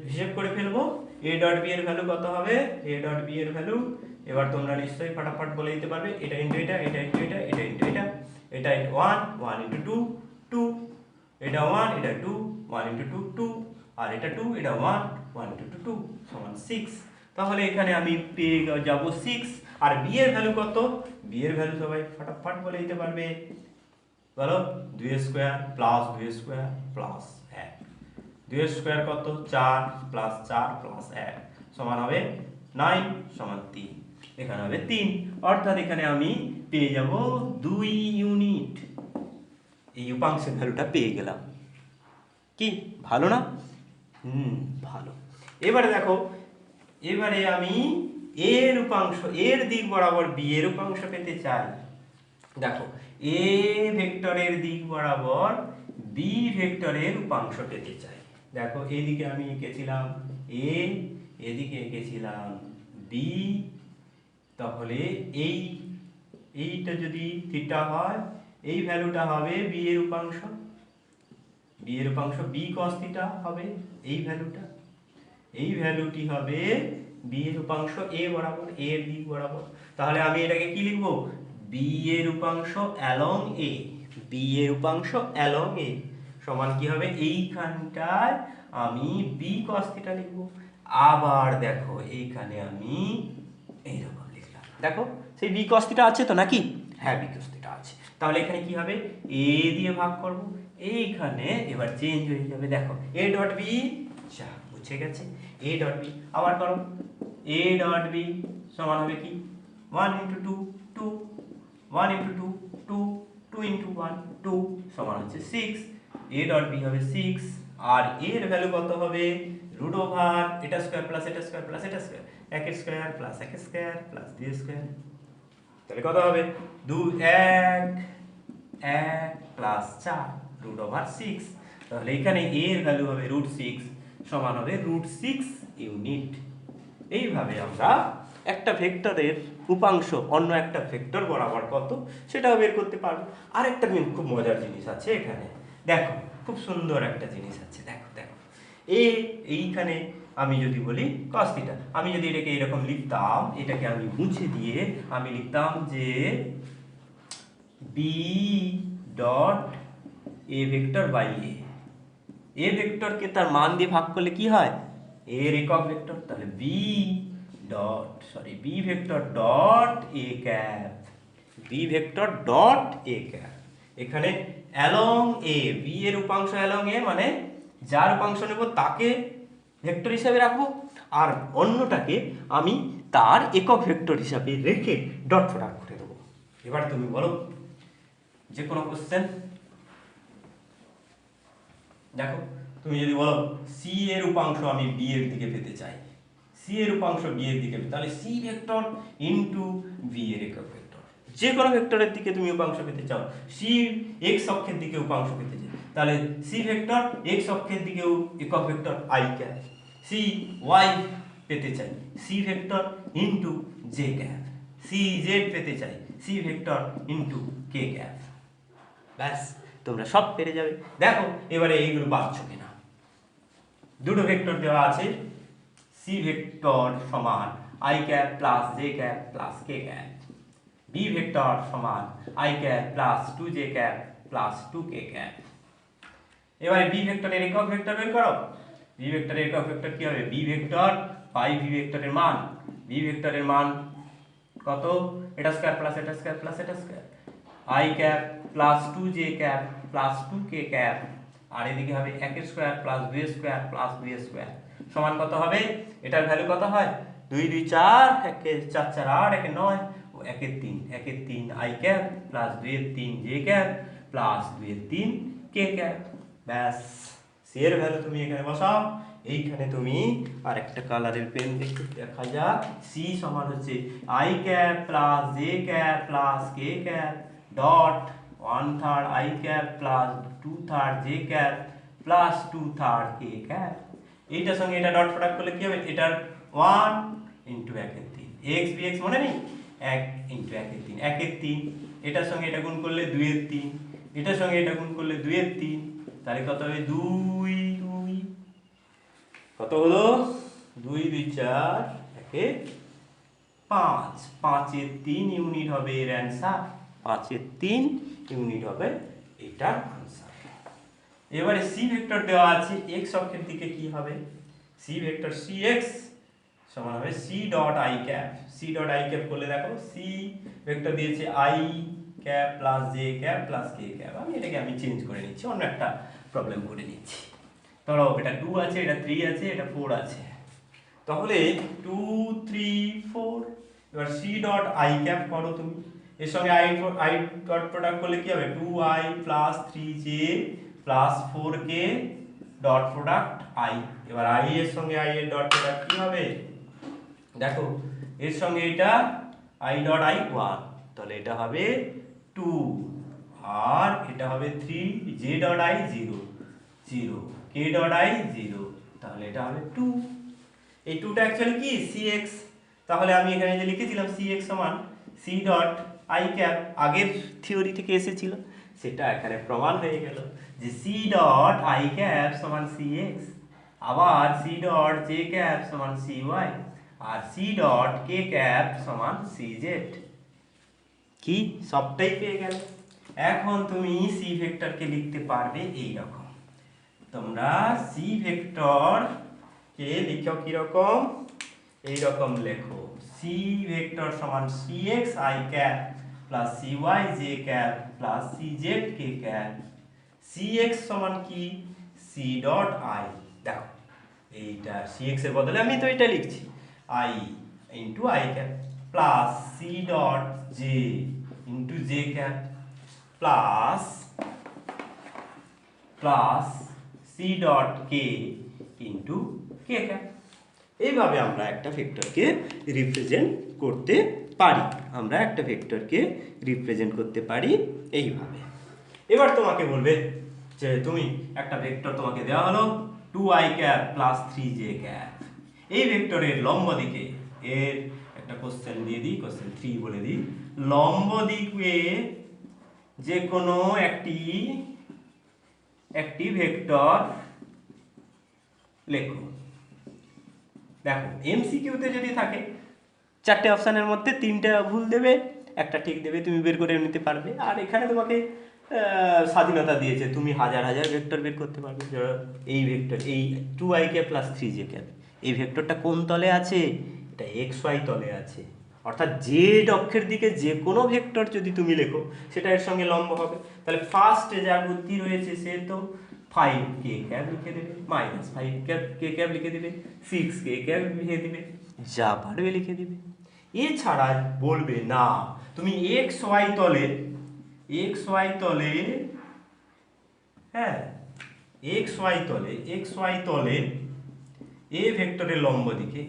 হিসেব করে ফেলবো, এ ডট বি এর ভ্যালু কত হবে, এ ডট বি এর ভ্যালু এবার তোমরা নিশ্চয়ই ফটাফট বলে দিতে পারবে, এটা ইনটু এটা, এটা ইনটু এটা, এটা ইনটু এটা, এটা 1, 1 ইনটু 2, 2, এটা 1, এটা 2, 1 ইনটু 2, 2, আর এটা 2, এটা 1, 1 ইনটু 2, 2 সমান 6। তাহলে এখানে আমি পেয়ে যাব 6। আর বি এর ভ্যালু কত, বি এর ভ্যালু সবাই ফটাফট বলে দিতে পারবে, বলো 2 square plus 2 square plus 1, 2 square কত 4 প্লাস 4 প্লাস 1 সমান হবে 9 সমান 3, এখানে হবে 3, অর্থাৎ এখানে আমি পেয়ে যাব 2 ইউনিট। এই উপাংশের ভ্যালুটা পেয়ে গেলাম। কি ভালো না? ভালো। এবারে দেখো, এবারে আমি এর উপাংশ, এর দিক বরাবর বি এর উপাংশ পেতে চাই। দেখো এ ভেক্টরের দিক বরাবর বি ভেক্টরের উপাংশ পেতে চাই। দেখো এদিকে আমি এঁকেছিলাম এ, এদিকে এঁকেছিলাম বি, তাহলে এইটা যদি থিটা হয়, এই ভ্যালুটা হবে বি এর উপাংশ, বি এর উপাংশ বি cos থিটা হবে এই ভ্যালুটা, এই ভ্যালুটি হবে বি এর উপাংশ এ বরাবর, এ এর দিক বরাবর। তাহলে আমি এটাকে কি লিখব, বি এর উপাংশ অ্যালং এ, বি এর উপাংশ অ্যালং এ সমান কি হবে, এইখানটায় আমি বি cos থিটা লিখব। আবার দেখো এইখানে আমি এইরকম লিখলাম, দেখো সেই বি cos থিটা আছে তো নাকি, হ্যাঁ বি cos থিটা আছে। তাহলে এখানে কি হবে, এ দিয়ে ভাগ করব, এইখানে এবার চেঞ্জ হয়ে যাবে। দেখো এ ডট বি, যা মুছে গেছে, এ ডট বি আবার করো, এ ডট বি সমান হবে কি 1 ইনটু 2, 2, 1 ইনটু 2, 2, 2 ইনটু 1, 2 সমান হচ্ছে 6, এ ডট বি হবে 6, আর এর ভ্যালু কত হবে, রুট ওভার এটা স্কয়ার প্লাস এটা স্কয়ার প্লাস এটা square, 1 square plus 1 square plus 2 square, তাহলে কত হবে 2 1 1 প্লাস 4 রুট ওভার 6। তাহলে এখানে a এর ভ্যালু হবে রুট 6 সমান হবে রুট 6 ইউনিট। এইভাবে আমরা একটা ভেক্টরের উপাংশ অন্য একটা ভেক্টর বরাবর কত সেটাও বের করতে পারবো। আরেকটা খুব মজার জিনিস আছে এখানে, দেখো খুব সুন্দর একটা জিনিস আছে, দেখো দেখো এইখানে আমি যদি বলি cos থিটা, আমি যদি এটাকে এরকম লিখতাম, এটাকে আমি মুছে দিয়ে আমি লিখতাম যে B dot A vector by A ভেক্টরকে তার মান দিয়ে ভাগ করলে কি হয়, এর একক ভেক্টর, তাহলে B vector dot A cap, B vector dot A cap. এখানে অ্যালং এ, বি এর উপাংশ অ্যালং এ মানে যার উপাংশ নেব তাকে ভেক্টর হিসেবে রাখবো, আর অন্যটাকে আমি তার একক ভেক্টর হিসাবে রেখে ডট প্রোডাক্ট করে দেবো। এবার তুমি বলো যে কোনো কোশ্চেন। দেখো তুমি যদি বলো সি এর উপাংশ আমি বি এর দিকে পেতে চাই, সি এর উপাংশ বি এর দিকে, তাহলে সি ভেক্টর ইন্টু বি এর একক ভেক্টর। যে কোনো ভেক্টরের দিকে তুমি উপাংশ পেতে চাও, সি এক্স অক্ষের দিকে উপাংশ পেতে চাই, তাহলে সি ভেক্টর এক্স অক্ষের দিকেও একক vector I cap. C Y পেতে চাই, C vector into J cap. C Z পেতে চাই, C vector into K cap. ব্যাস, তোমরা সব পেরে যাবে। দেখো এবারে এইগুলো পাচ্ছ কিনা। দুটো ভেক্টর দেওয়া আছে, সি ভেক্টর সমান I cap plus J cap plus k cap, B vector সমান I cap plus 2j cap plus 2k cap. এবারে বি ভেক্টরের একক ভেক্টর বের করো। বি ভেক্টরের একক ভেক্টর কি হবে? বি ভেক্টর বাই বি ভেক্টরের মান। বি ভেক্টরের মান কত? এটা স্কয়ার প্লাস এটা স্কয়ার প্লাস এটা square, i cap plus 2j cap plus 2k cap, আর এদিকে হবে 1 square plus 2 square plus 2 square সমান কত হবে? এটার ভ্যালু কত হয়? 2 2 4, 1 4 4 8, 1 9, 1 3, 1 3 I cap plus 2 3 J cap plus 2 3 K cap. ব্যাস, সি এর ভ্যালু তুমি এখানে বসাও। এইখানে তুমি আর একটা কালারের পেন দেখতে দেখা যাক। সি সমান হচ্ছে I cap plus J cap plus k cap dot 1/3 I cap plus 2/3 J cap plus 2/3 K cap. এইটার সঙ্গে এটা ডট প্রোডাক্ট করলে কি হবে? এটার 1 ইন্টু 1 এর 3, এক্স বি এক্স মনে নেই, 1 ইন্টু 1 এর 3, 1 এর 3, এটার সঙ্গে এটা গুণ করলে 2 এর 3, এটার সঙ্গে এটা গুণ করলে 2 এর 3, তাহলে কত হবে? 2 2 কত হলো? 2 2 4, 1 এ 5, 5 এর 3 ইউনিট হবে এর অ্যান্সার। 5 এর 3 ইউনিট হবে এটার অ্যান্সার। এবারে সি ভেক্টর দেওয়া আছে x অক্ষের দিকে, কি হবে? সি ভেক্টর cx সমান হবে c dot i cap. c dot i cap করলে দেখো সি ভেক্টর দিয়েছে i cap plus j cap plus k cap. এটাকে আমি চেঞ্জ করে নিচ্ছি, অন্য একটা প্রবলেম করে নিচ্ছি। ধরো এটা 2 আছে, এটা 3 আছে, এটা 4 আছে, তাহলে 2 3 4। এবার c ডট i ক্যাপ করো তুমি, এর সঙ্গে i ডট প্রোডাক্ট করলে কি হবে? 2i plus 3j plus 4k dot product i। এবার i এর সঙ্গে i এর ডট প্রোডাক্ট কি হবে? দেখো এর সঙ্গে এটা i ডট i 1, তাহলে এটা হবে 2, আর এটা হবে 3, j dot i 0 0, k dot i 0, তাহলে এটা হবে 2। এই 2টা অ্যাকচুয়ালি কি? cx। তাহলে আমি এখানে যে লিখেছিলাম cx সমান c ডট i ক্যাপ, আগের থিওরি থেকে এসেছিল, সেটা এখানে প্রমাণ হয়ে গেল যে c ডট i ক্যাপ সমান cx, আবার c ডট j ক্যাপ সমান cy, আর c ডট k ক্যাপ সমান cz। কি সবটাই পেয়ে গেল। এখন তুমি c ভেক্টরকে লিখতে পারবে এই রকম। তোমরা c ভেক্টর কে লিখো কি রকম? এই রকম লেখো, c ভেক্টর সমান cx i cap plus cy j cap plus cz k cap. cx সমান কি? c dot i। দেখো এইটা cx এর বদলে আমি তো এটা লিখছি i into i cap plus c dot j into j cap plus plus c dot k into k cap. এইভাবে আমরা একটা ভেক্টরকে রিপ্রেজেন্ট করতে পারি। আমরা একটা ভেক্টরকে রিপ্রেজেন্ট করতে পারি এইভাবে। এবার তোমাকে বলবে যে তুমি একটা ভেক্টর তোমাকে দেওয়া হলো 2i cap plus 3j cap. এই ভেক্টরের লম্ব দিকে, এর একটা কোশ্চেন দিয়ে দিই, কোশ্চেন 3 বলে দিই। লম্ব দিকে যে কোনো একটি ভেক্টর লেখো। দেখো এমসিকিউতে যদি থাকে 4টে অপশানের মধ্যে 3টে ভুল দেবে, একটা ঠিক দেবে, তুমি বের করে নিতে পারবে। আর এখানে তোমাকে স্বাধীনতা দিয়েছে, তুমি হাজার হাজার ভেক্টর বের করতে পারবে। এই ভেক্টর, এই 2i cap plus 3j cap, এই ভেক্টরটা কোন তলে আছে? এটা xy তলে আছে। অর্থাৎ জেড অক্ষের দিকে যে কোনো ভেক্টর যদি তুমি লেখো সেটা এর সঙ্গে লম্ব হবে। তাহলে ফার্স্টে যার বুদ্ধি রয়েছে সে তো 5k লিখে দেবে, -5k লিখে দেবে, 6k লিখে দেবে, যা পারবে লিখে দিবে। এছাড়া বলবে না তুমি এক্স ওয়াই তলে হ্যাঁ এক্স ওয়াই তলে এ ভেক্টরের লম্ব দিকে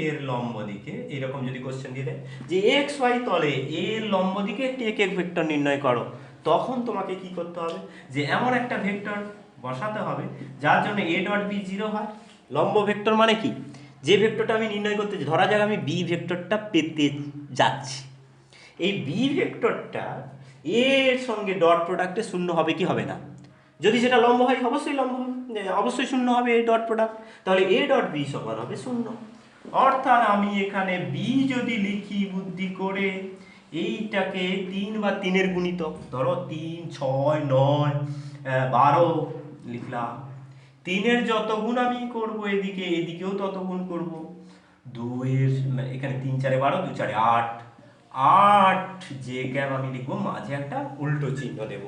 এর লম্ব দিকে এরকম যদি কোশ্চেন দিয়ে দেয় যে এক্স ওয়াই তলে এর লম্ব দিকে একটি একক ভেক্টর নির্ণয় করো, তখন তোমাকে কি করতে হবে যে এমন একটা ভেক্টর বসাতে হবে যার জন্য এ ডট বি 0 হয়। লম্ব ভেক্টর মানে কি, যে ভেক্টরটা আমি নির্ণয় করতে ধরা যাক আমি বি ভেক্টরটা পেতে যাচ্ছি, এই বি ভেক্টরটা এর সঙ্গে ডট প্রোডাক্টে শূন্য হবে কি হবে না, যদি সেটা লম্ব হয় অবশ্যই লম্ব হবে, অবশ্যই শূন্য হবে এই ডট প্রোডাক্ট, তাহলে এ ডট বি সমান হবে শূন্য। অর্থাৎ আমি এখানে বি যদি লিখি বুদ্ধি করে এইটাকে 3 বা 3-এর গুণিতক, ধরো 3, 6, 9, 12 লিখলাম, 3-এর যত গুণ আমি করব এদিকেও তত গুণ করব, 2-এর এখানে 3 4 12, 2 4 8, 8 যে ক্যাপ আমি লিখবো, মাঝে একটা উল্টো চিহ্ন দেব।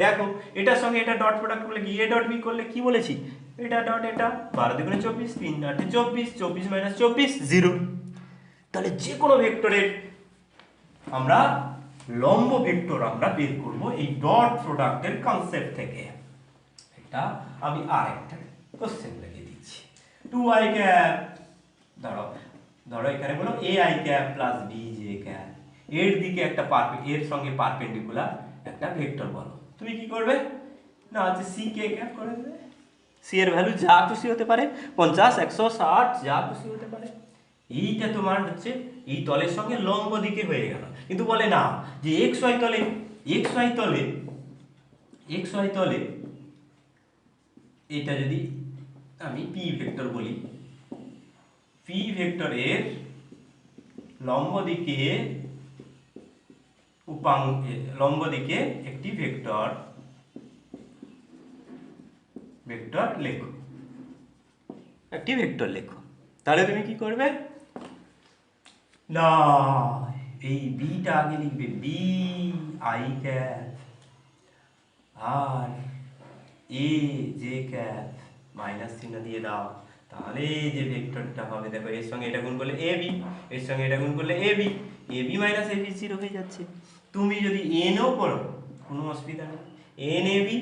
দেখো এটার সঙ্গে এটা ডট প্রোডাক্ট করলে কি এ ডট বি করলে কি বলেছি, এটা ডট এটা 12 দুগুণে 24, 3 8 24, 24 - 24 0। তাহলে যে কোনো ভেক্টরের আমরা লম্ব ভেক্টর আমরা বের করব এই ডট প্রোডাক্টের কনসেপ্ট থেকে। এটা আমি আরেকটা কোশ্চেন লিখে দিচ্ছি, 2i ক্যাপ ধরো এখানে বলো ai cap plus bj cap, এর দিকে একটা এর সঙ্গে পারপেন্ডিকুলার একটা ভেক্টর বলো, তুমি কি করবে না হচ্ছে ck ক্যাপ করে দেবে, c এর ভ্যালু যা খুশি হতে পারে 50 160 যা খুশি হতে পারে, এইটা তোমার হচ্ছে এই তলের সঙ্গে লম্ব দিকে হয়ে গেল। কিন্তু বলে না যে xy তলে এটা যদি আমি p ভেক্টর বলি, p ভেক্টরের লম্ব দিকে একটি ভেক্টর লেখো, তাহলে তুমি কি করবে না এই বিটা আগে লিখবে বি আই ক্যাপ আর এ জে ক্যাপ মাইনাস চিহ্ন দিয়ে দাও, তাহলে যে ভেক্টরটা হবে দেখো এর সঙ্গে এটা গুণ করলে এ বি, এর সঙ্গে এটা গুণ করলে A B minus A B 0 হয়ে যাচ্ছে। তুমি যদি এনও করো কোনো অসুবিধা নেই, এন এ বি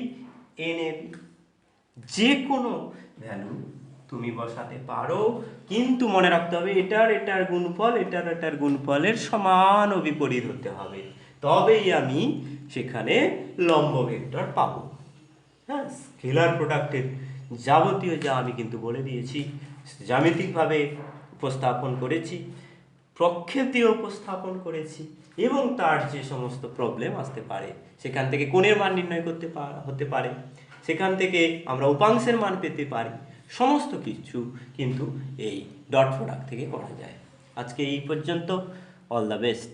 যে কোনো ভ্যালু তুমি বসাতে পারো, কিন্তু মনে রাখতে হবে এটার গুণফলের সমান ও বিপরীত হতে হবে, তবেই আমি সেখানে লম্ব ভেক্টর পাবো। হ্যাঁ, স্কেলার প্রোডাক্টের যাবতীয় যা আমি কিন্তু বলে দিয়েছি, জ্যামিতিকভাবে উপস্থাপন করেছি, প্রক্ষেপীয় উপস্থাপন করেছি, এবং তার যে সমস্ত প্রবলেম আসতে পারে সেখান থেকে কোণের মান নির্ণয় হতে পারে, সেখান থেকে আমরা উপাংশের মান পেতে পারি, সমস্ত কিছু কিন্তু এই ডট প্রোডাক্ট থেকে করা যায়। আজকে এই পর্যন্ত, অল দ্য বেস্ট।